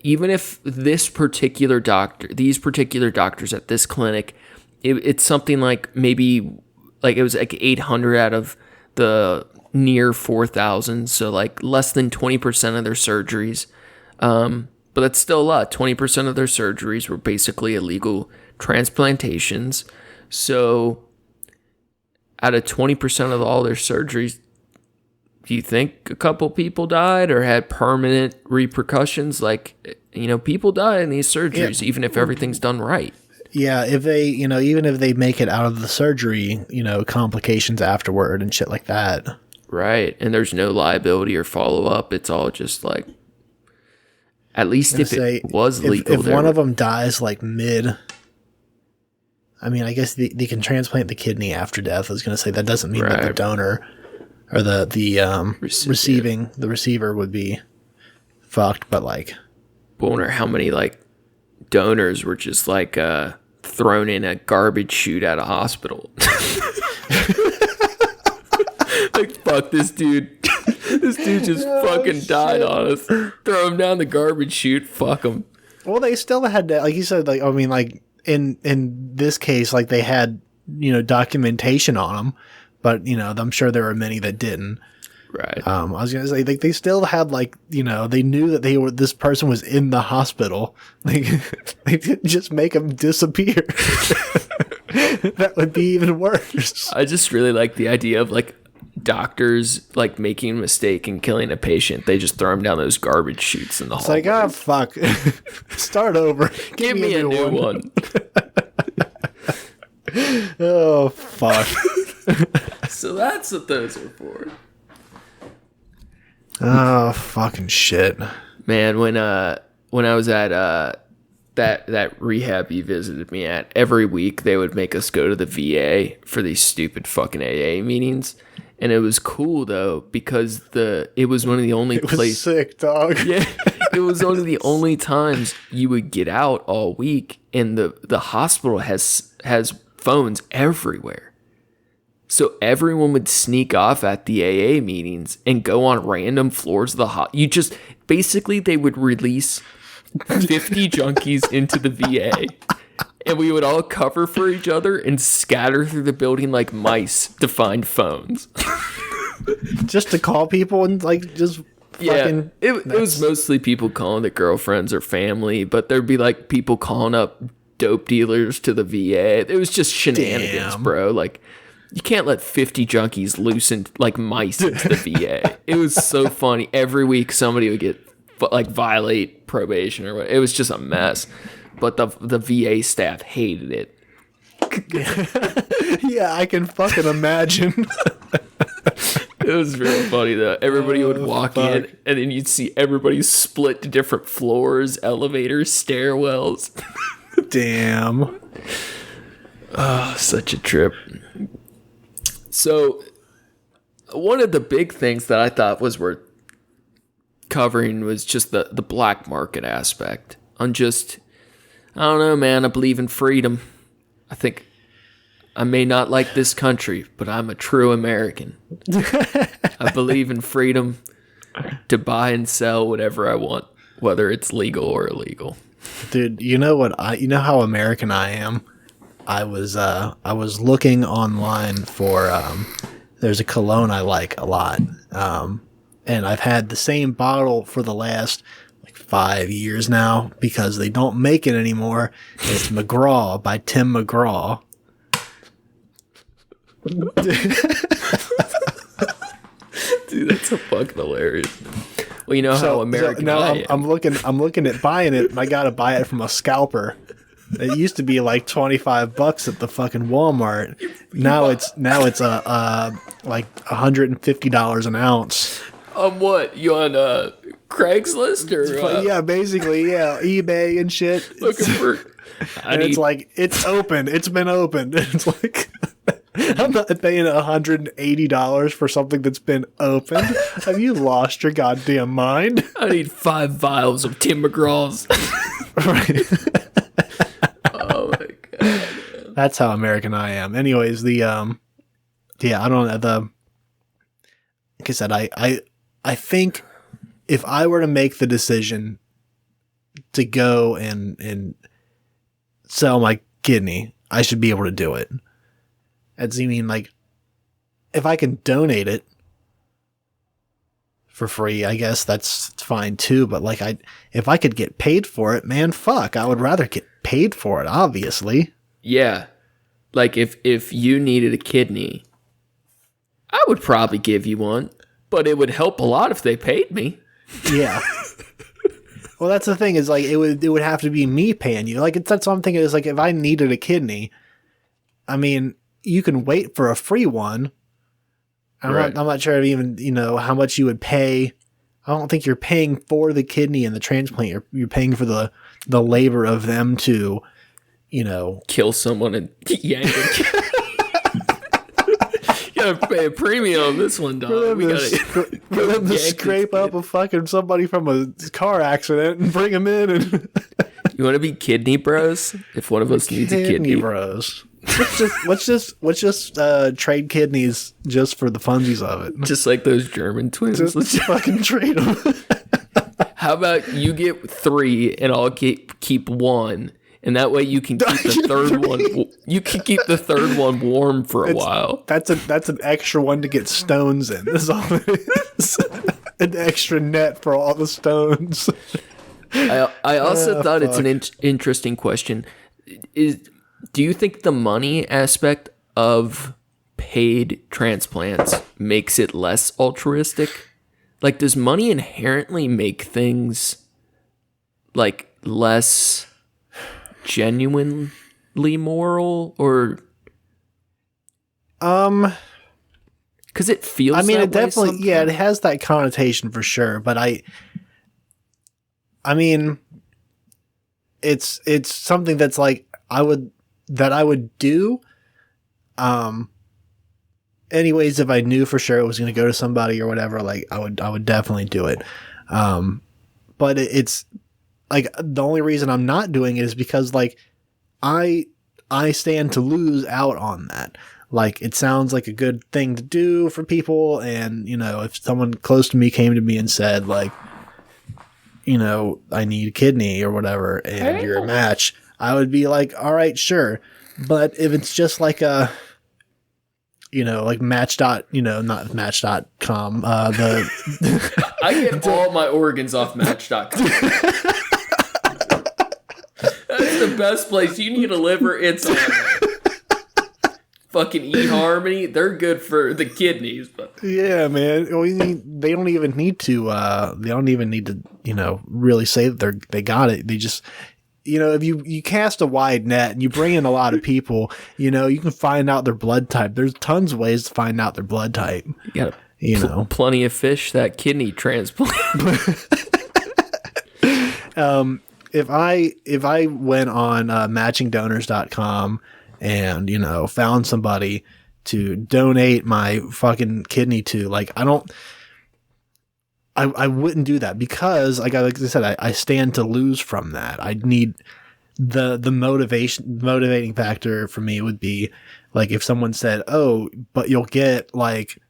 even if these particular doctors at this clinic, it's something like maybe like it was like 800 out of the near 4,000, so like less than 20% of their surgeries. But that's still a lot. 20% of their surgeries were basically illegal transplantations. So out of 20% of all their surgeries, do you think a couple people died or had permanent repercussions? Like, you know, people die in these surgeries, even if everything's done right. Yeah, if they, you know, even if they make it out of the surgery, you know, complications afterward and shit like that. Right, and there's no liability or follow-up. It's all just like, at least if it was legal. If one of them dies like mid, I mean, I guess they can transplant the kidney after death. I was going to say that doesn't mean that the donor or the receiver would be fucked, but like, I wonder how many like donors were just like thrown in a garbage chute at a hospital. Like, fuck this dude. This dude just fucking died on us. Throw him down the garbage chute. Fuck him. Well, they still had to, like you said, like, I mean, like in this case, like they had, you know, documentation on them, but you know, I'm sure there were many that didn't. Right. I was gonna say they still had, like, you know, they knew that this person was in the hospital. Like, they didn't just make him disappear. That would be even worse. I just really like the idea of like doctors like making a mistake and killing a patient. They just throw him down those garbage chutes in the hall. It's like, oh fuck, start over. Give me a new one. Oh fuck. So that's what those are for. Oh fucking shit, man! When I was at that rehab you visited me at, every week they would make us go to the VA for these stupid fucking AA meetings, And it was cool though because it was one of the only places. Sick, dog. Yeah, it was one of the only times you would get out all week, and the hospital has phones everywhere. So everyone would sneak off at the AA meetings and go on random floors of the basically they would release 50 junkies into the VA. And we would all cover for each other and scatter through the building like mice to find phones. Just to call people and like just fucking... Yeah, it was mostly people calling their girlfriends or family, but there'd be like people calling up dope dealers to the VA. It was just shenanigans, bro. Like, you can't let 50 junkies loose like mice into the VA. It was so funny. Every week somebody would get like violate probation or whatever. It was just a mess. But the VA staff hated it. Yeah, I can fucking imagine. It was real funny though. Everybody would walk in, and then you'd see everybody split to different floors, elevators, stairwells. Damn. Oh, such a trip. So, one of the big things that I thought was worth covering was just the black market aspect. On just, I don't know, man, I believe in freedom. I think I may not like this country, but I'm a true American. I believe in freedom to buy and sell whatever I want, whether it's legal or illegal. Dude, you know how American I am? I was looking online for there's a cologne I like a lot. And I've had the same bottle for the last like 5 years now because they don't make it anymore. It's McGraw by Tim McGraw. Dude, that's so fucking hilarious. Well, you know how American I am. I'm looking at buying it, and I gotta buy it from a scalper. It used to be like $25 at the fucking Walmart. Now it's like $150 an ounce. On what? You on Craigslist or? Yeah, basically, yeah, eBay and shit. Looking for. It's like it's open. It's been opened. It's like I'm not paying $180 for something that's been opened. Have you lost your goddamn mind? I need 5 vials of Tim McGraw's. Right. Oh my god. That's how American I am. Anyways, I don't know, like I said, I think if I were to make the decision to go and sell my kidney, I should be able to do it. As you mean, like, if I can donate it for free, I guess that's fine too. But like, if I could get paid for it, man, fuck, I would rather get paid for it, obviously. Yeah. Like if you needed a kidney, I would probably give you one, but it would help a lot if they paid me. Yeah. Well, that's the thing is like, it would have to be me paying you. Like, that's what I'm thinking is like, if I needed a kidney, I mean, you can wait for a free one. I'm not sure of even, how much you would pay. I don't think you're paying for the kidney and the transplant. You're paying for the labor of them to, kill someone and yank it. You gotta pay a premium on this one, dog. For them to scrape up a fucking somebody from a car accident and bring them in. And you want to be kidney bros? If one of us needs a kidney, bros. Let's just trade kidneys just for the funsies of it. Just like those German twins. Let's fucking trade them. How about you get 3 and I'll keep 1, and that way you can keep the third one. You can keep the third one warm for a while. That's an extra one to get stones in. That's all it is. An extra net for all the stones. I also thought it's an interesting question. Do you think the money aspect of paid transplants makes it less altruistic? Like, does money inherently make things like less genuinely moral, or because it feels, I mean, that it definitely sometimes. Yeah, it has that connotation for sure, but I mean, it's something that's like I would do, anyways, if I knew for sure it was going to go to somebody or whatever, like I would definitely do it. But it's like the only reason I'm not doing it is because like I stand to lose out on that. Like, it sounds like a good thing to do for people. And, you know, if someone close to me came to me and said, like, you know, I need a kidney or whatever, and you're a match, I would be like, all right, sure. But if it's just like a, you know, like not match.com, I get all my organs off match.com. That's the best place. You need a liver, it's on there. Fucking eHarmony, they're good for the kidneys, but yeah, man. They don't even need to, you know, really say that they got it. They just, you know, if you cast a wide net and you bring in a lot of people, you know, you can find out their blood type. There's tons of ways to find out their blood type. You got plenty of fish that kidney transplant. If I went on matchingdonors.com and, you know, found somebody to donate my fucking kidney to, like, I wouldn't do that because, like I said, I stand to lose from that. I need the motivating factor for me would be, like, if someone said, oh, but you'll get, like,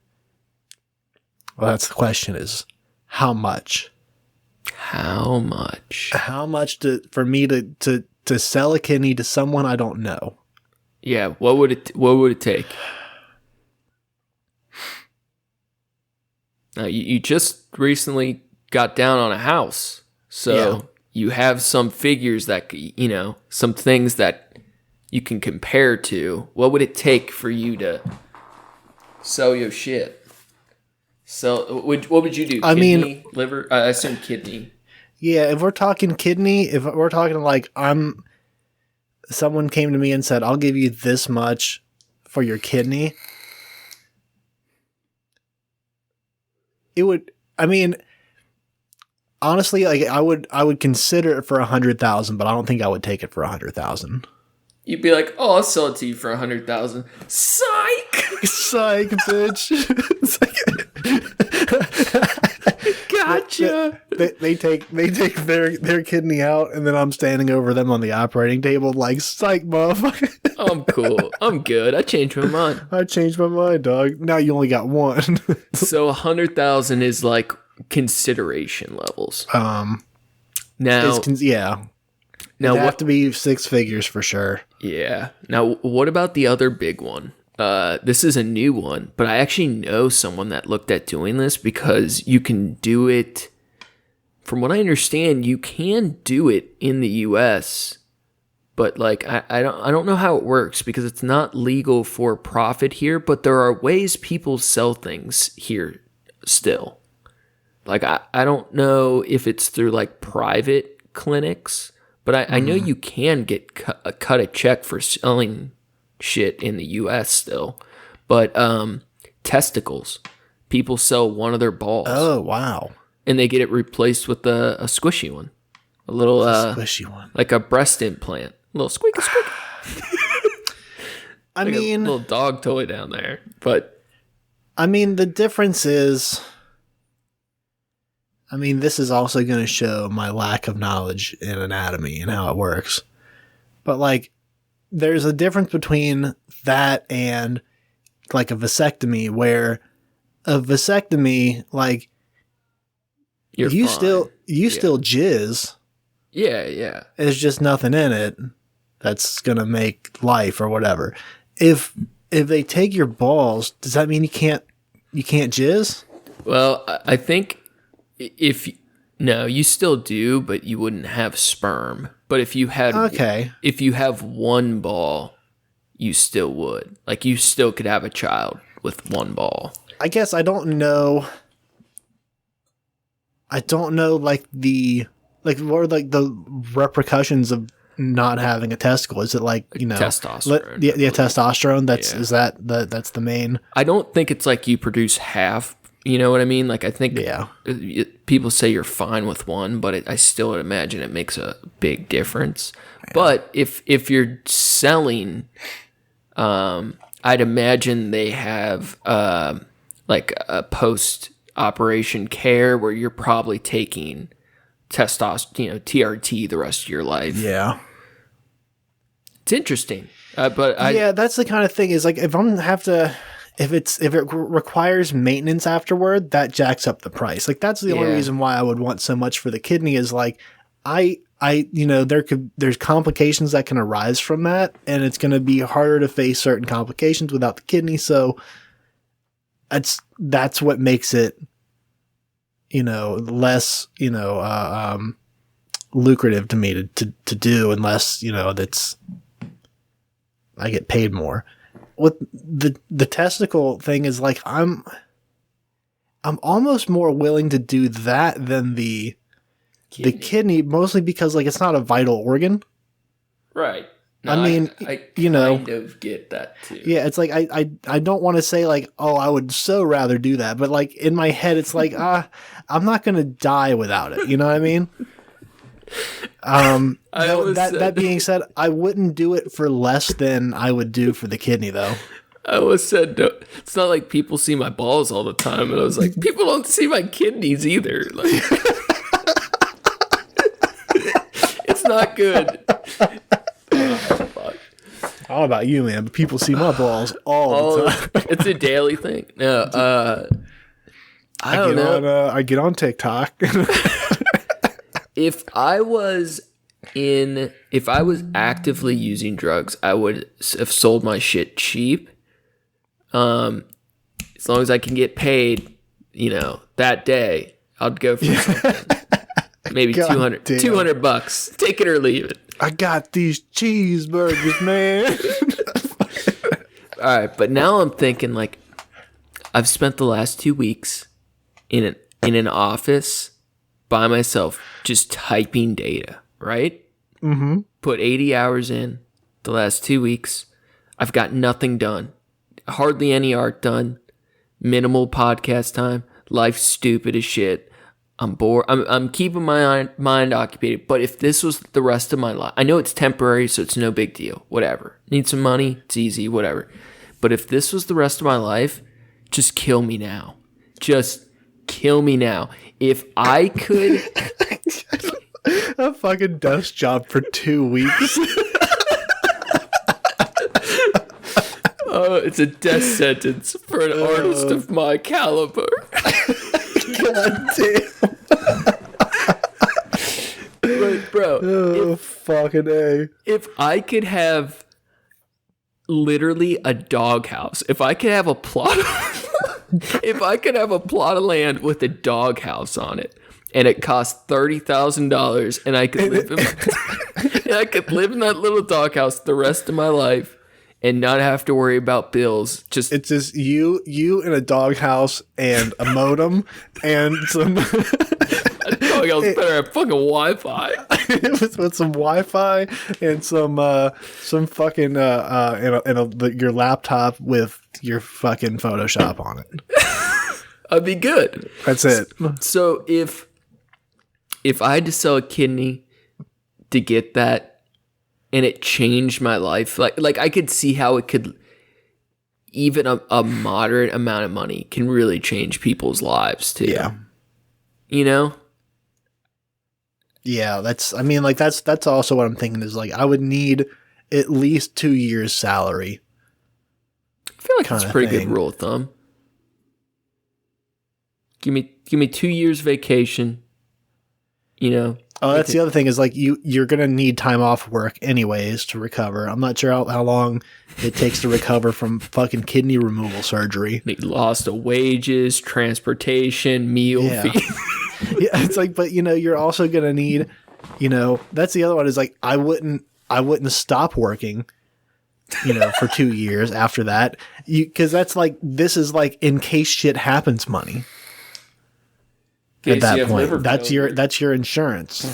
well, that's the question is, how much? How much? How much for me to sell a kidney to someone I don't know? Yeah, what would it take? Now, you just recently got down on a house, so you have some figures that, you know, some things that you can compare to. What would it take for you to sell your shit? So, what would you do? Kidney, liver? I assume kidney. Yeah, if we're talking kidney, if we're talking like someone came to me and said, I'll give you this much for your kidney. It would, I mean, honestly, like I would consider it for 100,000, but I don't think I would take it for 100,000. You'd be like, oh, I'll sell it to you for 100,000. Psych! Psych, bitch. Gotcha. They take their kidney out, and then I'm standing over them on the operating table like, psych, motherfucker. I'm cool. I'm good. I changed my mind. I changed my mind, dog. Now you only got one. So 100,000 is like consideration levels. Now, yeah. Now, it'd have to be six figures for sure. Yeah. Now, what about the other big one? This is a new one, but I actually know someone that looked at doing this because you can do it. From what I understand, you can do it in the U.S., but like I don't know how it works because it's not legal for profit here. But there are ways people sell things here still. Like I don't know if it's through like private clinics, but I know you can get cut a check for selling shit in the US still. But testicles, people sell one of their balls. Oh, wow. And they get it replaced with a squishy one. A little squishy one. Like a breast implant. A little squeaky squeak. I like mean, a little dog toy down there. But I mean, the difference is, I mean, this is also going to show my lack of knowledge in anatomy and how it works. But like, there's a difference between that and like a vasectomy, where a vasectomy, like, you still jizz. Yeah, yeah. There's just nothing in it that's gonna make life or whatever. If they take your balls, does that mean you can't jizz? Well, I think no, you still do, but you wouldn't have sperm. But if you have one ball, you still would. Like, you still could have a child with one ball. I guess I don't know like what are like the repercussions of not having a testicle? Is it like, you know, testosterone? Testosterone. That's the main. I don't think it's like you produce half. You know what I mean? Like, I think people say you're fine with one, but I still would imagine it makes a big difference. Yeah. But if you're selling I'd imagine they have like a post-operation care where you're probably taking testosterone, TRT the rest of your life. Yeah. It's interesting. But that's the kind of thing is like, if it requires maintenance afterward, that jacks up the price. Like that's the only reason why I would want so much for the kidney is like, there's complications that can arise from that, and it's going to be harder to face certain complications without the kidney. So that's what makes it, less, lucrative to me to do unless, I get paid more. With the testicle thing is like, I'm almost more willing to do that than the kidney, mostly because like it's not a vital organ. Right. No, I kind of get that too. Yeah, it's like I don't want to say like, oh, I would so rather do that, but like in my head it's like, I'm not going to die without it. You know what I mean? That being said, I wouldn't do it for less than I would do for the kidney though. I always said, no, it's not like people see my balls all the time. And I was like, people don't see my kidneys either. Like, it's not good. Fuck. I don't know about you, man, but people see my balls all the time. It's a daily thing. No, I don't know. I get on TikTok. If I was actively using drugs, I would have sold my shit cheap. As long as I can get paid, that day, I'd go for something. Maybe $200 $200. Take it or leave it. I got these cheeseburgers, man. All right, but now I'm thinking like, I've spent the last 2 weeks in an office by myself, just typing data, right? Mm-hmm. Put 80 hours in the last 2 weeks. I've got nothing done. Hardly any art done. Minimal podcast time. Life's stupid as shit. I'm bored. I'm keeping my mind occupied. But if this was the rest of my life, I know it's temporary, so it's no big deal. Whatever. Need some money. It's easy. Whatever. But if this was the rest of my life, just kill me now. Just kill me now. If I could... A fucking desk job for 2 weeks. Oh, it's a death sentence for an artist of my caliber. God damn. But bro, fucking A. If I could have literally a doghouse, if I could have a plot of land with a doghouse on it, and it cost $30,000, and I could live in that little doghouse the rest of my life and not have to worry about bills. It's just you in a doghouse and a modem and some. A doghouse better have fucking Wi-Fi. with some Wi-Fi and some fucking your laptop with your fucking Photoshop on it. I'd be good. That's it. So if I had to sell a kidney to get that, and it changed my life, like I could see how it could, even a moderate amount of money can really change people's lives too. Yeah. Yeah, that's also what I'm thinking is like I would need at least 2 years salary. I feel like that's a pretty good rule of thumb. Give me 2 years vacation. Oh, that's the other thing is like you're gonna need time off work anyways to recover. I'm not sure how long it takes to recover from fucking kidney removal surgery. Lost of wages, transportation, meal fee. Yeah, it's like, but you're also gonna need, that's the other one is like I wouldn't stop working, for 2 years after that, because this is like in case shit happens money. At that point, that's your insurance.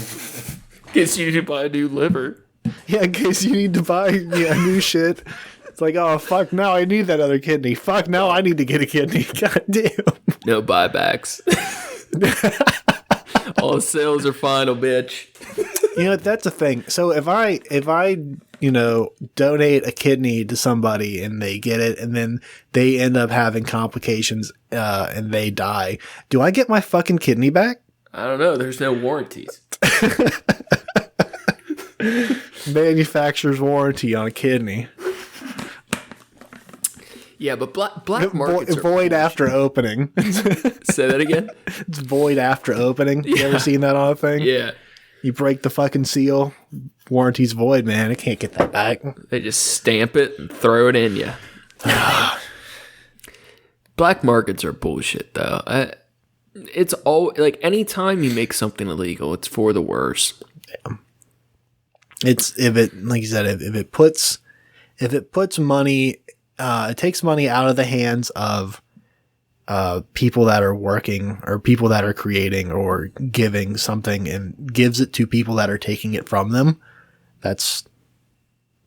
In case you need to buy a new liver. Yeah, in case you need to buy new shit. It's like, oh fuck, now I need that other kidney. Fuck, now I need to get a kidney. God damn. No buybacks. All sales are final, bitch. That's a thing. So if I donate a kidney to somebody and they get it and then they end up having complications and they die, do I get my fucking kidney back? I don't know. There's no warranties. Manufacturer's warranty on a kidney. Yeah, but black markets are void after opening. Say that again? It's void after opening. You ever seen that on a thing? Yeah. You break the fucking seal, warranty's void, man. I can't get that back. They just stamp it and throw it in you. Black markets are bullshit, though. It's all like anytime you make something illegal, it's for the worse. Yeah. It's like you said, if it puts money, it takes money out of the hands of people that are working or people that are creating or giving something and gives it to people that are taking it from them. That's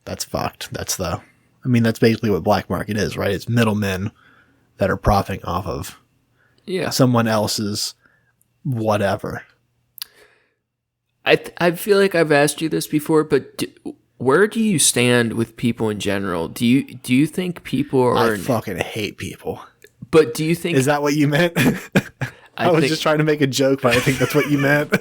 fucked. That's basically what black market is, right? It's middlemen that are profiting off of someone else's whatever. I feel like I've asked you this before, but where do you stand with people in general? Do you think people are... I fucking hate people. But do you think... Is that what you meant? I was just trying to make a joke, but I think that's what you meant.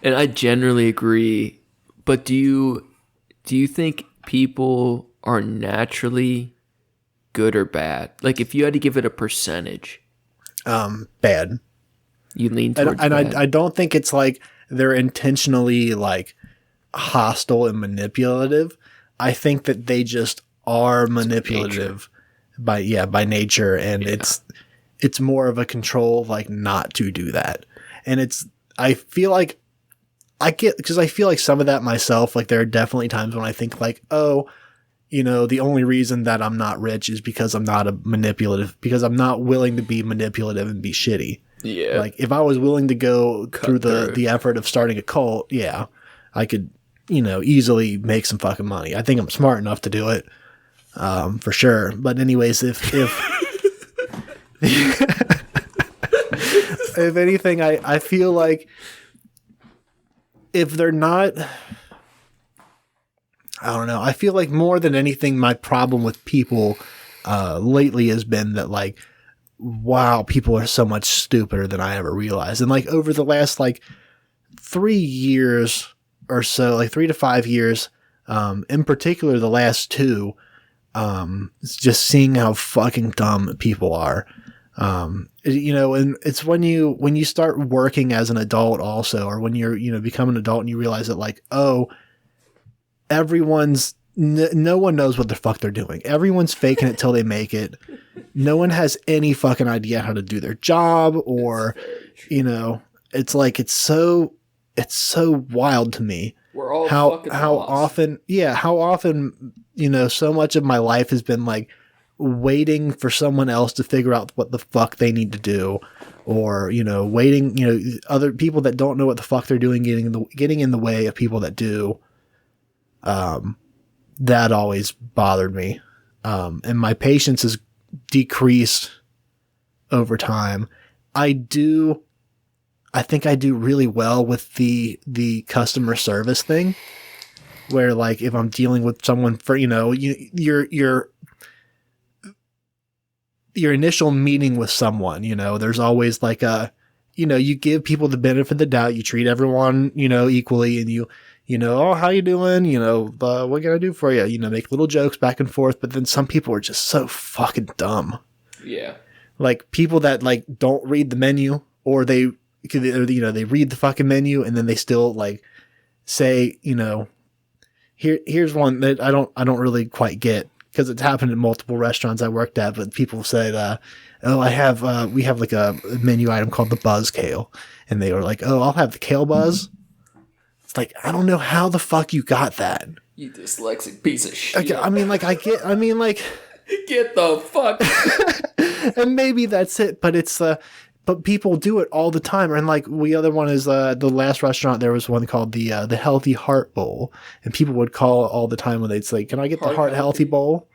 And I generally agree. But do you think people are naturally good or bad? Like, if you had to give it a percentage. Bad. You lean towards bad. And I don't think it's like they're intentionally like hostile and manipulative. I think that they just are manipulative by nature, and it's more of a control, like not to do that. And I feel like some of that myself. Like, there are definitely times when I think like, oh, the only reason that I'm not rich is because I'm not because I'm not willing to be manipulative and be shitty. Yeah. Like, if I was willing to go through the effort of starting a cult, yeah, I could, easily make some fucking money. I think I'm smart enough to do it, for sure. But anyways, if if anything, I feel like if they're not, I don't know. I feel like more than anything, my problem with people lately has been that, like, wow, people are so much stupider than I ever realized. And like over the last like 3 years or so, like 3 to 5 years, in particular the last 2, it's just seeing how fucking dumb people are. And it's when you start working as an adult also, or when you're, become an adult and you realize that like, oh, no one knows what the fuck they're doing. Everyone's faking it till they make it. No one has any fucking idea how to do their job, or, it's like, it's so wild to me. We're all how fucking often, so much of my life has been like waiting for someone else to figure out what the fuck they need to do, or, waiting, other people that don't know what the fuck they're doing, getting in the way of people that do. That always bothered me. And my patience has decreased over time. I think I do really well with the customer service thing, where like if I'm dealing with someone for, your initial meeting with someone, there's always like you give people the benefit of the doubt, you treat everyone, equally, and oh, how you doing? What can I do for you? Make little jokes back and forth. But then some people are just so fucking dumb. Yeah. Like people that like don't read the menu, or they read the fucking menu and then they still like say, here's one that I don't really quite get, because it's happened in multiple restaurants I worked at. But people said, oh, we have like a menu item called the buzz kale. And they were like, oh, I'll have the kale buzz. It's like, I don't know how the fuck you got that. You dyslexic piece of shit. Like, get the fuck. And maybe that's it, but it's but people do it all the time. And like the other one is the last restaurant, there was one called the Healthy Heart Bowl, and people would call all the time when they'd say, can I get the Heart Healthy Bowl?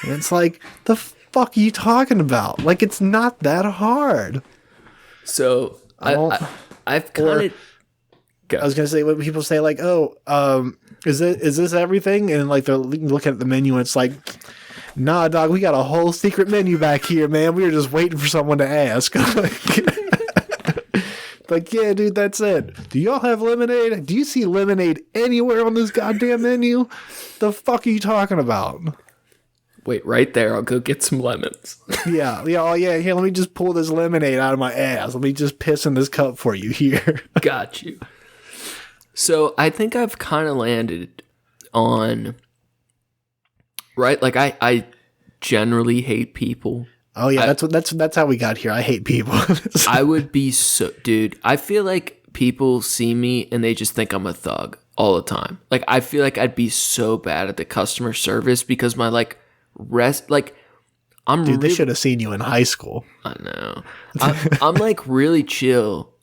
And it's like, the fuck are you talking about? Like, it's not that hard. So I've kind of... I was gonna say when people say like, "Oh, is this everything?" And like they're looking at the menu and it's like, "Nah, dog, we got a whole secret menu back here, man. We were just waiting for someone to ask." Like, yeah, dude, that's it. Do y'all have lemonade? Do you see lemonade anywhere on this goddamn menu? The fuck are you talking about? Wait, right there. I'll go get some lemons. Yeah. Oh, yeah. Here, let me just pull this lemonade out of my ass. Let me just piss in this cup for you here. Got you. So I think I've kind of landed on, right? Like I generally hate people. Oh yeah, that's how we got here. I hate people. I would be dude. I feel like people see me and they just think I'm a thug all the time. Like I feel like I'd be so bad at the customer service because my Dude, they should have seen you in high school. I know. I'm like really chill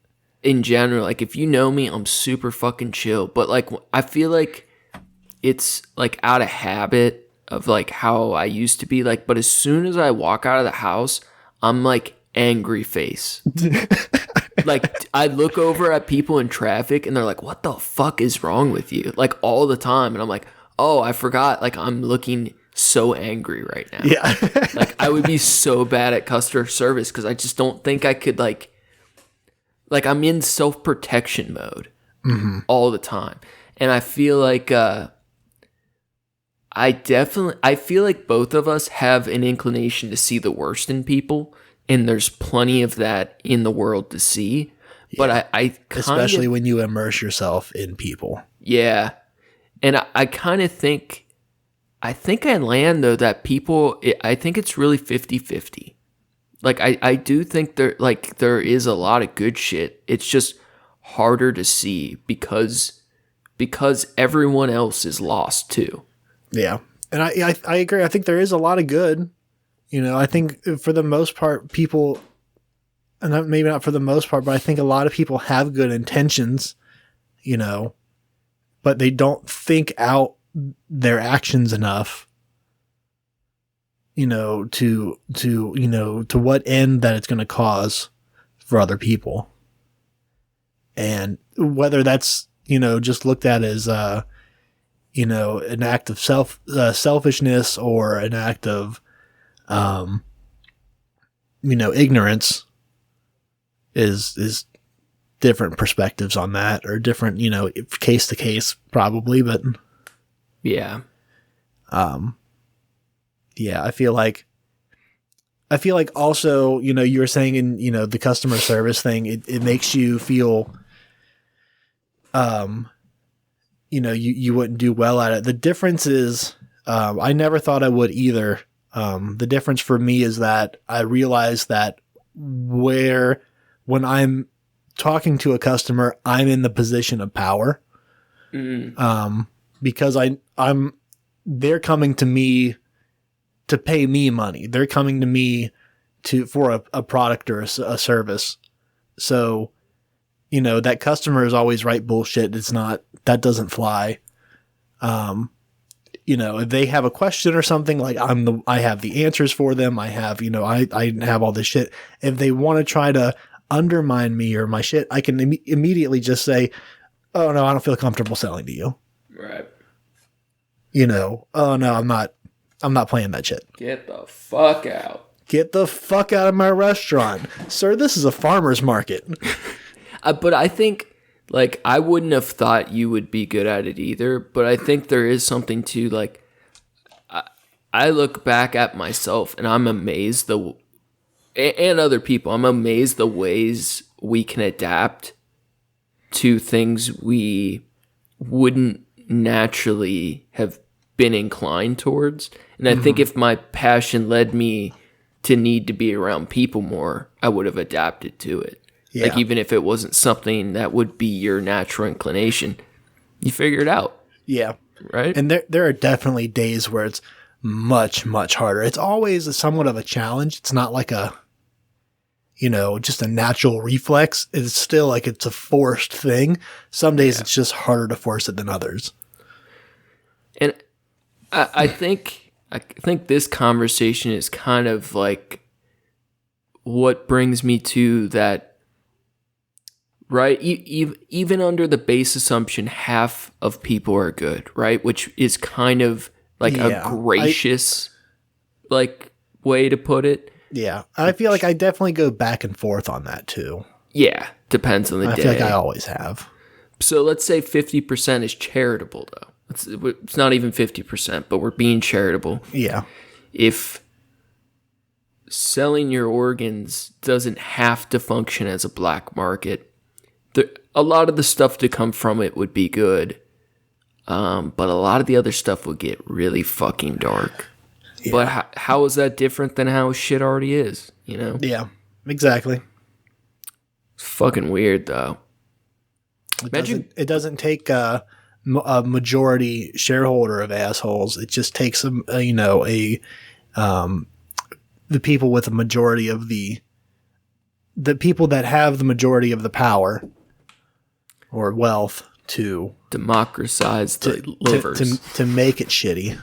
in general. Like if you know me, I'm super fucking chill. But like I feel like it's like out of habit of like how I used to be, like, but as soon as I walk out of the house, I'm like angry face. Like I look over at people in traffic and they're like, "What the fuck is wrong with you?" Like all the time. And I'm like, "Oh, I forgot. Like I'm looking so angry right now." Yeah. Like I would be so bad at customer service because I just don't think I could like I'm in self-protection mode all the time. And I feel like I feel like both of us have an inclination to see the worst in people, and there's plenty of that in the world to see. Yeah. But I especially when you immerse yourself in people. Yeah. And I kind of think, I land though that people, I think it's really 50-50. Like I do think there is a lot of good shit. It's just harder to see because everyone else is lost too. Yeah. And I agree. I think there is a lot of good. You know, I think for the most part, people, and maybe not for the most part, but I think a lot of people have good intentions, you know, but they don't think out their actions enough, you know, to what end that it's going to cause for other people. And whether that's, you know, just looked at as, you know, an act of selfishness or an act of, you know, ignorance is different perspectives on that, or different, you know, case to case probably, but yeah. Yeah, I feel like also, you know, you were saying in, you know, the customer service thing, it makes you feel, you know, you wouldn't do well at it. The difference is, I never thought I would either. The difference for me is that I realize that when I'm talking to a customer, I'm in the position of power. Because they're coming to me to pay me money. They're coming to me for a product or a service. So, you know, that customer is always right bullshit. That doesn't fly. You know, if they have a question or something, like I have the answers for them. I have, you know, I have all this shit. If they want to try to undermine me or my shit, I can immediately just say, "Oh no, I don't feel comfortable selling to you." Right. You know, "Oh no, I'm not playing that shit. Get the fuck out. Get the fuck out of my restaurant. Sir, this is a farmer's market." But I think, like, I wouldn't have thought you would be good at it either, but I think there is something to, like, I look back at myself and I'm amazed and other people, I'm amazed the ways we can adapt to things we wouldn't naturally have been inclined towards. And I think if my passion led me to need to be around people more, I would have adapted to it. Yeah. Like, even if it wasn't something that would be your natural inclination, you figure it out. Yeah. Right? And there are definitely days where it's much, much harder. It's always somewhat of a challenge. It's not like a, you know, just a natural reflex. It's still like it's a forced thing. Some days it's just harder to force it than others. And I think this conversation is kind of like what brings me to that right? Even under the base assumption, half of people are good, right? Which is kind of like a gracious, like, way to put it. Yeah. I feel like I definitely go back and forth on that too. Yeah. Depends on the day. I feel like I always have. So let's say 50% is charitable, though. It's not even 50%, but we're being charitable. Yeah. If selling your organs doesn't have to function as a black market, a lot of the stuff to come from it would be good, but a lot of the other stuff would get really fucking dark. Yeah. But how is that different than how shit already is, you know? Yeah, exactly. It's fucking weird, though. It doesn't take a majority shareholder of assholes. It just takes the people with a majority of the people that have the majority of the power or wealth to democratize the livers to make it shitty.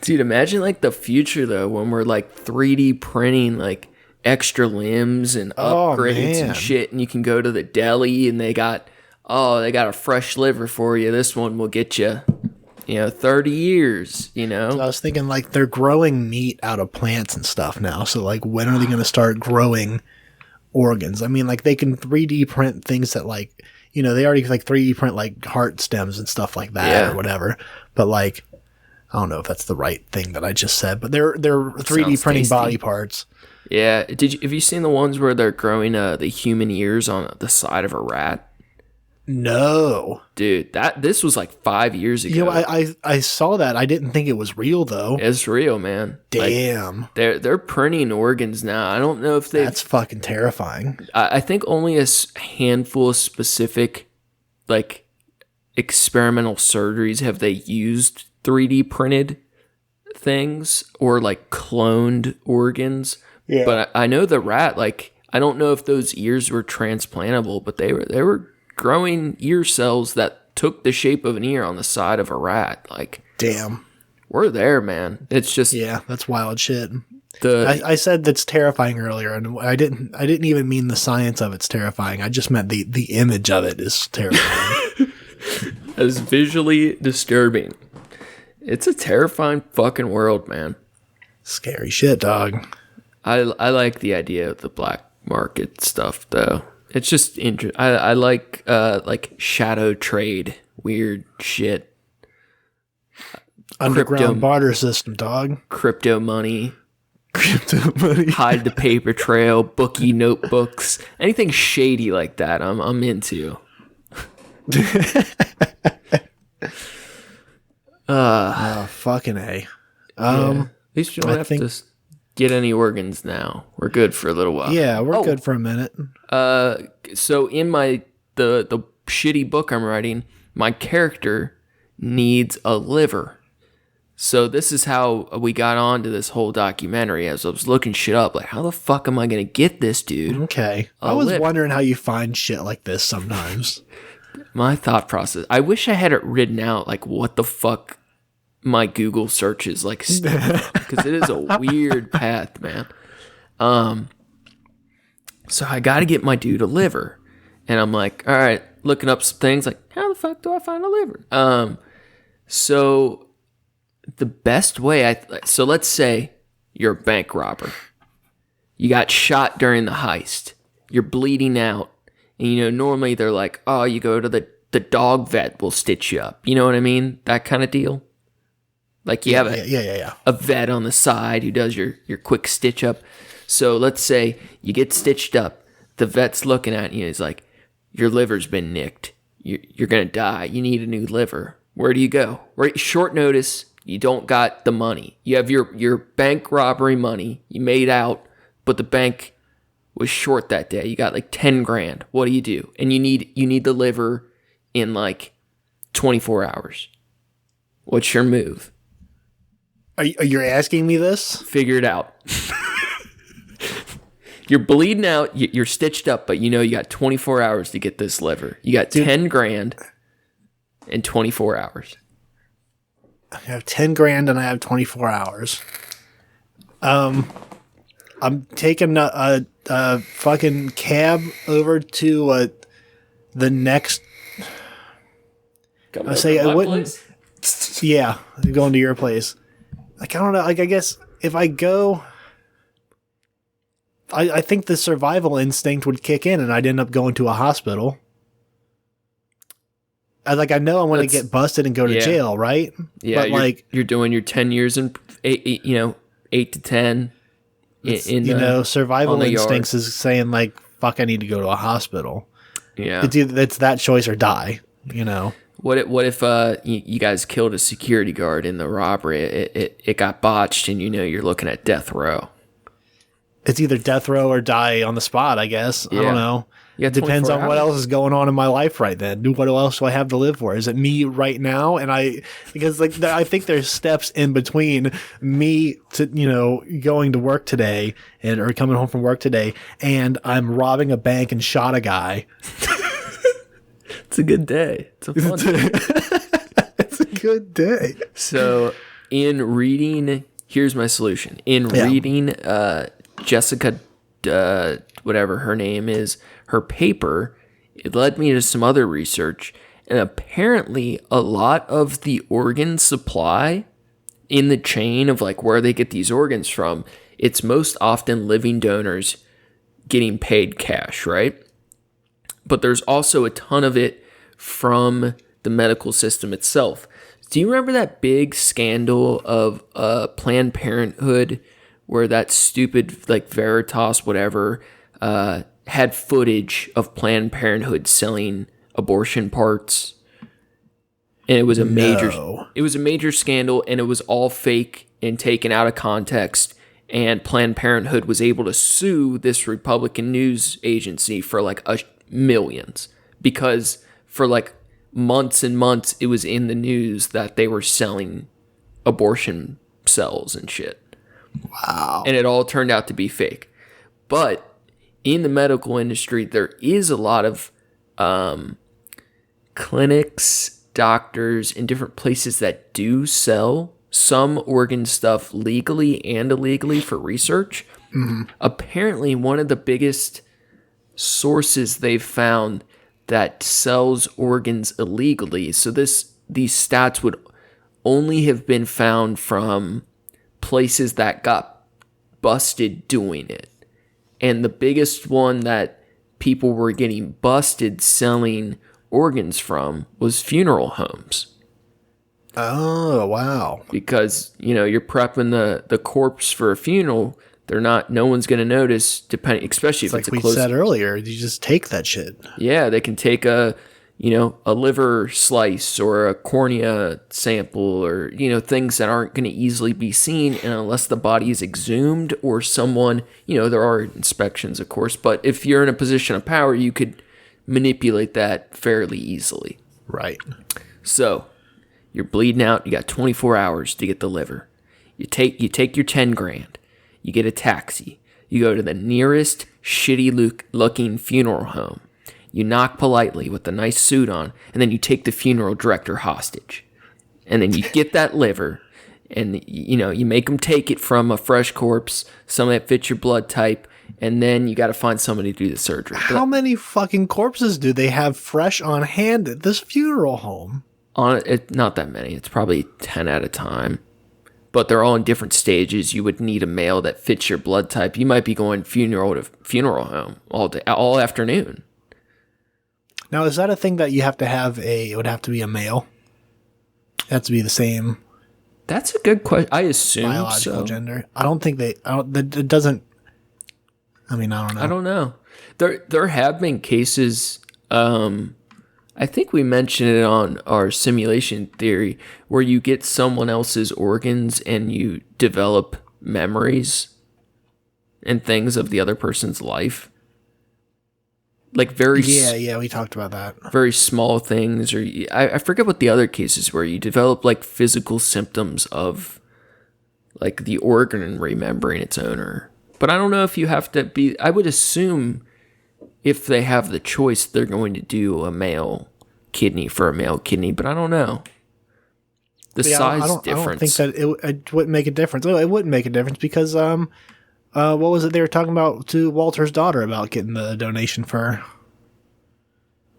Dude, imagine like the future though, when we're like 3D printing like extra limbs and upgrades and shit, and you can go to the deli and they got a fresh liver for you. This one will get you, 30 years, So I was thinking like they're growing meat out of plants and stuff now. So like when are they going to start growing organs? I mean, like they can 3D print things that like, they already like 3D print like heart stems and stuff like that or whatever. But like, I don't know if that's the right thing that I just said, but they're 3D printing body parts. Yeah. Have you seen the ones where they're growing the human ears on the side of a rat? No. Dude, this was like 5 years ago. I saw that. I didn't think it was real though. It's real, man. Damn. Like, they're printing organs now. I don't know if that's fucking terrifying. I think only a handful of specific like experimental surgeries have they used 3D printed things or like cloned organs. Yeah. But I know the rat, like, I don't know if those ears were transplantable, but they were growing ear cells that took the shape of an ear on the side of a rat. Like, damn, we're there, man. It's just, that's wild shit. I said that's terrifying earlier, and I didn't even mean the science of it's terrifying. I just meant the image of it is terrifying. As visually disturbing. It's a terrifying fucking world, man. Scary shit, dog. I like the idea of the black market stuff, though. It's just interesting. I like shadow trade, weird shit. Underground barter system, dog. Crypto money. Hide the paper trail, bookie notebooks. Anything shady like that, I'm into. Fucking A. At least you don't have to get any organs now. We're good for a little while. Yeah, we're good for a minute. So in the shitty book I'm writing, my character needs a liver. So this is how we got onto this whole documentary. As I was looking shit up, like, how the fuck am I gonna get this dude? Okay, I was wondering how you find shit like this sometimes. My thought process. I wish I had it written out, like what the fuck my Google search is like, because it is a weird path, man. So I got to get my dude a liver, and I'm like, all right, looking up some things, like, how the fuck do I find a liver? So the best way, so let's say you're a bank robber, you got shot during the heist, you're bleeding out, and normally they're like, oh, you go to the dog vet, will stitch you up. You know what I mean? That kind of deal. Like you have a vet on the side who does your quick stitch up. So let's say you get stitched up. The vet's looking at you. He's like, your liver's been nicked. You're going to die. You need a new liver. Where do you go? Right, short notice. You don't got the money. You have your bank robbery money. You made out, but the bank was short that day. You got like 10 grand. What do? And you need the liver in like 24 hours. What's your move? Are you asking me this? Figure it out. You're bleeding out. You're stitched up, but you got 24 hours to get this liver. You got 10 grand in 24 hours. I have 10 grand and I have 24 hours. I'm taking a fucking cab over to the next. I say I wouldn't. Place? Yeah, going to your place. Like I don't know. Like I guess if I go, I think the survival instinct would kick in, and I'd end up going to a hospital. I know I'm going to get busted and go to jail, right? Yeah, but you're doing your 10 years in 8 to 10. Survival instincts is saying like, fuck, I need to go to a hospital. Yeah, it's that choice or die. What if you guys killed a security guard in the robbery? It got botched, and you're looking at death row. It's either death row or die on the spot, I guess. Yeah. I don't know. It depends on what else is going on in my life right then. What else do I have to live for? Is it me right now? Because I think there's steps in between me to going to work today or coming home from work today, and I'm robbing a bank and shot a guy. It's a good day. It's a fun day. It's a good day. So in reading, here's my solution. In reading Jessica, whatever her name is, her paper, it led me to some other research, and apparently a lot of the organ supply in the chain of like where they get these organs from, it's most often living donors getting paid cash, right? But there's also a ton of it from the medical system itself. Do you remember that big scandal of Planned Parenthood where that stupid like Veritas whatever had footage of Planned Parenthood selling abortion parts? And it was a major scandal, and it was all fake and taken out of context. And Planned Parenthood was able to sue this Republican news agency for like millions, because for like months and months it was in the news that they were selling abortion cells and shit. Wow. And it all turned out to be fake. But in the medical industry, there is a lot of clinics, doctors, and different places that do sell some organ stuff legally and illegally for research. Mm-hmm. Apparently, one of the biggest sources they've found that sells organs illegally, so these stats would only have been found from places that got busted doing it. And the biggest one that people were getting busted selling organs from was funeral homes. Oh, wow. Because, you're prepping the corpse for a funeral. No one's going to notice, especially if it's a close. Like we said earlier, you just take that shit. Yeah, they can take a liver slice or a cornea sample or, things that aren't going to easily be seen. And unless the body is exhumed or someone, there are inspections, of course. But if you're in a position of power, you could manipulate that fairly easily. Right. So you're bleeding out. You got 24 hours to get the liver. You take your 10 grand. You get a taxi. You go to the nearest shitty looking funeral home. You knock politely with a nice suit on, and then you take the funeral director hostage. And then you get that liver, and you make them take it from a fresh corpse, someone that fits your blood type, and then you got to find somebody to do the surgery. How many fucking corpses do they have fresh on hand at this funeral home? Not that many. It's probably 10 at a time. But they're all in different stages. You would need a male that fits your blood type. You might be going funeral to funeral home all day, all afternoon. Now, is that a thing that you have to have it would have to be a male? It has to be the same. That's a good question. I assume biological so. Gender. I don't think it doesn't. I mean, I don't know. I don't know. There have been cases. I think we mentioned it on our simulation theory, where you get someone else's organs and you develop memories and things of the other person's life. Like yeah, we talked about that. Very small things, or I forget what the other cases were. You develop like physical symptoms of like the organ remembering its owner. But I don't know if you have to be. I would assume if they have the choice, they're going to do a male kidney for a male kidney. But I don't know. The size difference. I don't think that it wouldn't make a difference. Oh, it wouldn't make a difference because What was it they were talking about to Walter's daughter about getting the donation for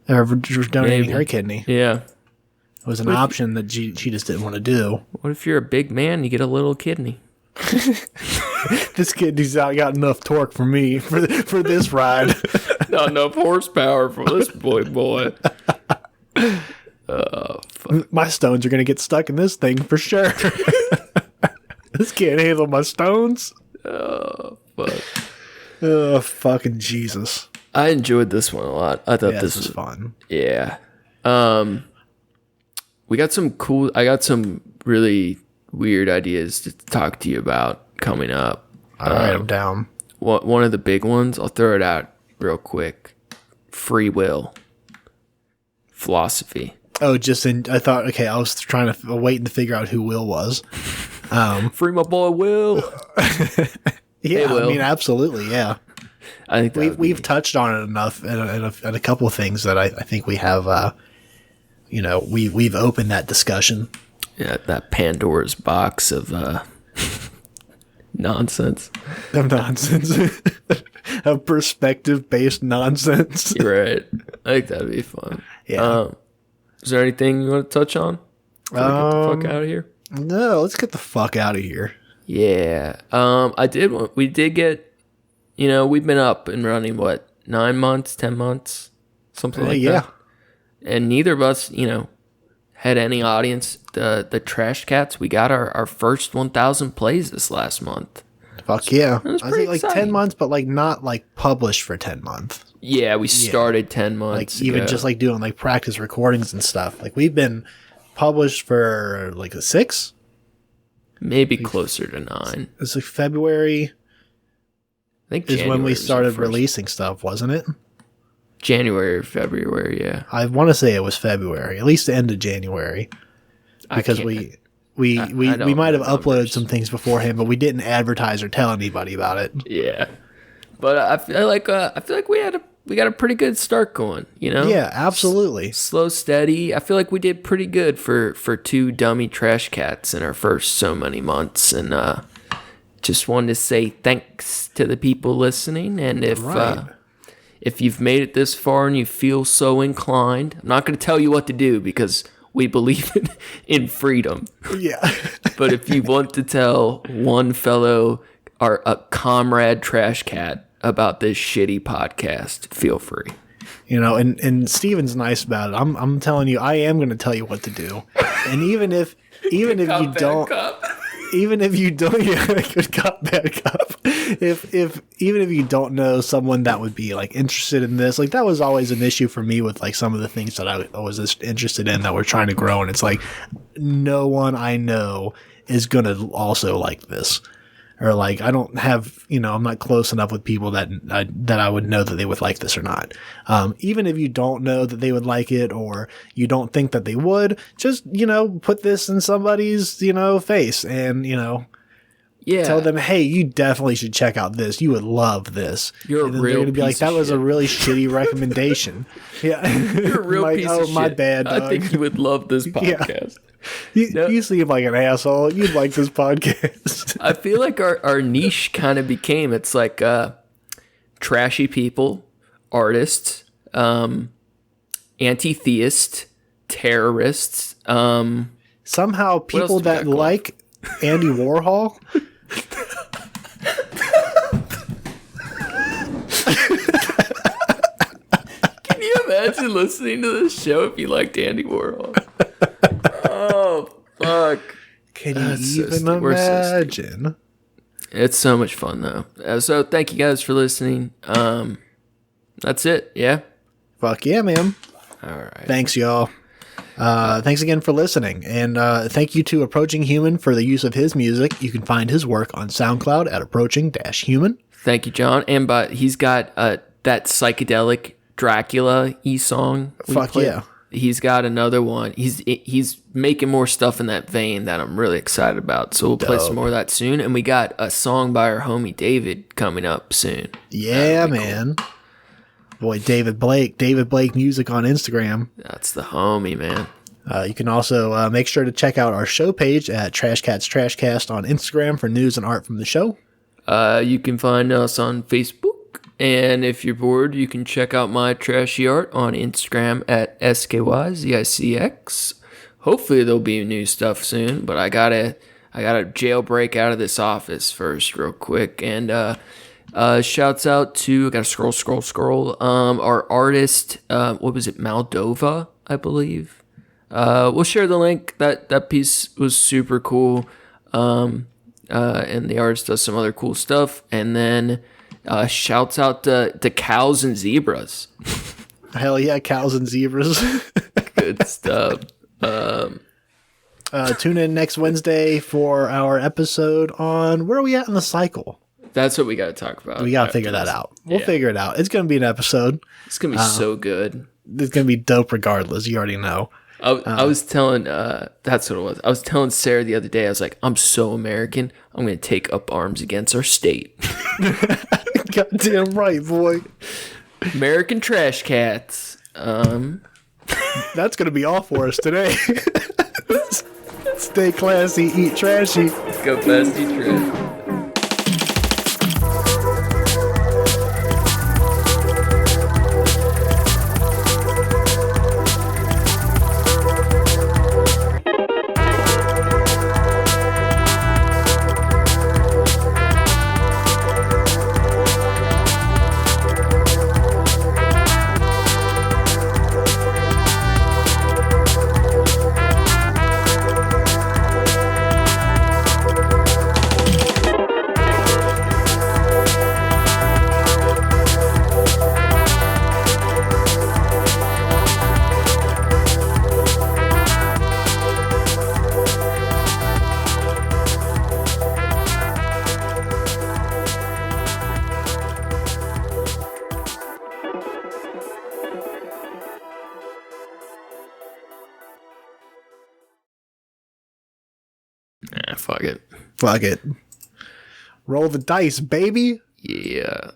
her, donating her kidney? Yeah. It was an option that she just didn't want to do. What if you're a big man, you get a little kidney? This kidney's got enough torque for me for this ride. Not enough horsepower for this boy. Fuck. My stones are going to get stuck in this thing for sure. This can't handle my stones. Oh, fuck. Oh, fucking Jesus. I enjoyed this one a lot. I thought this was fun. Yeah. I got some really weird ideas to talk to you about coming up. All right, I'm down. One of the big ones, I'll throw it out real quick. Free will. Philosophy. Oh, I thought, okay, I was waiting to figure out who Will was. Free my boy Will. Yeah, hey, Will. I mean, absolutely, yeah. I think we've touched on it enough in a couple of things that I think we have, we've opened that discussion. Yeah, that Pandora's box of nonsense. Of nonsense. Of perspective-based nonsense. You're right. I think that'd be fun. Yeah. Is there anything you want to touch on before we get the fuck out of here? No, let's get the fuck out of here. Yeah. We did get, we've been up and running, 9 months, 10 months? Something like that. And neither of us, had any audience. The Trashcats, we got our first 1,000 plays this last month. Fuck yeah. I think like 10 months, but like not like published for 10 months. Yeah, we started 10 months Like even just like doing like practice recordings and stuff. Like we've been published for like a 6? Maybe closer to 9. It's like February. I think is when we started releasing stuff, wasn't it? January or February, yeah. I want to say it was February, at least the end of January. Because we might have uploaded some things beforehand, but we didn't advertise or tell anybody about it. Yeah. But I feel like we got a pretty good start going, Yeah, absolutely. Slow, steady. I feel like we did pretty good for 2 dummy trash cats in our first so many months, and just wanted to say thanks to the people listening. And if you've made it this far and you feel so inclined, I'm not going to tell you what to do because we believe in freedom. Yeah. But if you want to tell one fellow or a comrade trash cat about this shitty podcast, feel free. And Steven's nice about it. I'm telling you, I am going to tell you what to do. And even if you don't, yeah, good cop, bad cop. Even if you don't know someone that would be like interested in this, like that was always an issue for me with like some of the things that I was interested in that we're trying to grow. And it's like, no one I know is going to also like this. Or like, I don't have, I'm not close enough with people that I would know that they would like this or not. Even if you don't know that they would like it or you don't think that they would, just, put this in somebody's, face and, tell them, hey, you definitely should check out this. You would love this. You're and a then real they're going to be like, that was a really shitty recommendation. Yeah. You're a real like, piece of shit. My bad, dog. I think you would love this podcast. You seem like an asshole. You'd like this podcast. I feel like our niche kind of became, it's like trashy people, artists, anti-theist, terrorists. Somehow people that like Andy Warhol. Can you imagine listening to this show if you liked Andy Warhol? Oh, fuck. Can you even imagine? It's so much fun, though. So thank you guys for listening. That's it, yeah? Fuck yeah, man. All right. Thanks, y'all. Thanks again for listening. And thank you to Approaching Human for the use of his music. You can find his work on SoundCloud at Approaching-Human. Thank you, John. And he's got that psychedelic Dracula song. Fuck yeah. He's got another one. He's making more stuff in that vein that I'm really excited about. So we'll play some more of that soon. And we got a song by our homie David coming up soon. Yeah, man. Cool. Boy, David Blake Music on Instagram. That's the homie, man. You can also make sure to check out our show page at Trashcats Trashcast on Instagram for news and art from the show. You can find us on Facebook. And if you're bored, you can check out my trashy art on Instagram at SKYZICX. Hopefully there'll be new stuff soon, but I gotta jailbreak out of this office first real quick. And shouts out to, I gotta scroll. Our artist, what was it, Moldova, I believe. We'll share the link. That piece was super cool. And the artist does some other cool stuff. And then shouts out to cows and zebras. Hell yeah, cows and zebras. Good stuff. Tune in next Wednesday for our episode on where are we at in the cycle. That's what we got to talk about. We got to figure that out. We'll figure it out. It's going to be an episode. It's going to be so good. It's going to be dope regardless. You already know. I was telling, that's what it was. I was telling Sarah the other day, I was like, I'm so American. I'm going to take up arms against our state. Goddamn right, boy. American Trashcats. That's going to be all for us today. Stay classy, eat trashy. Go fast, eat trash. Fuck it. Fuck it. Roll the dice, baby. Yeah.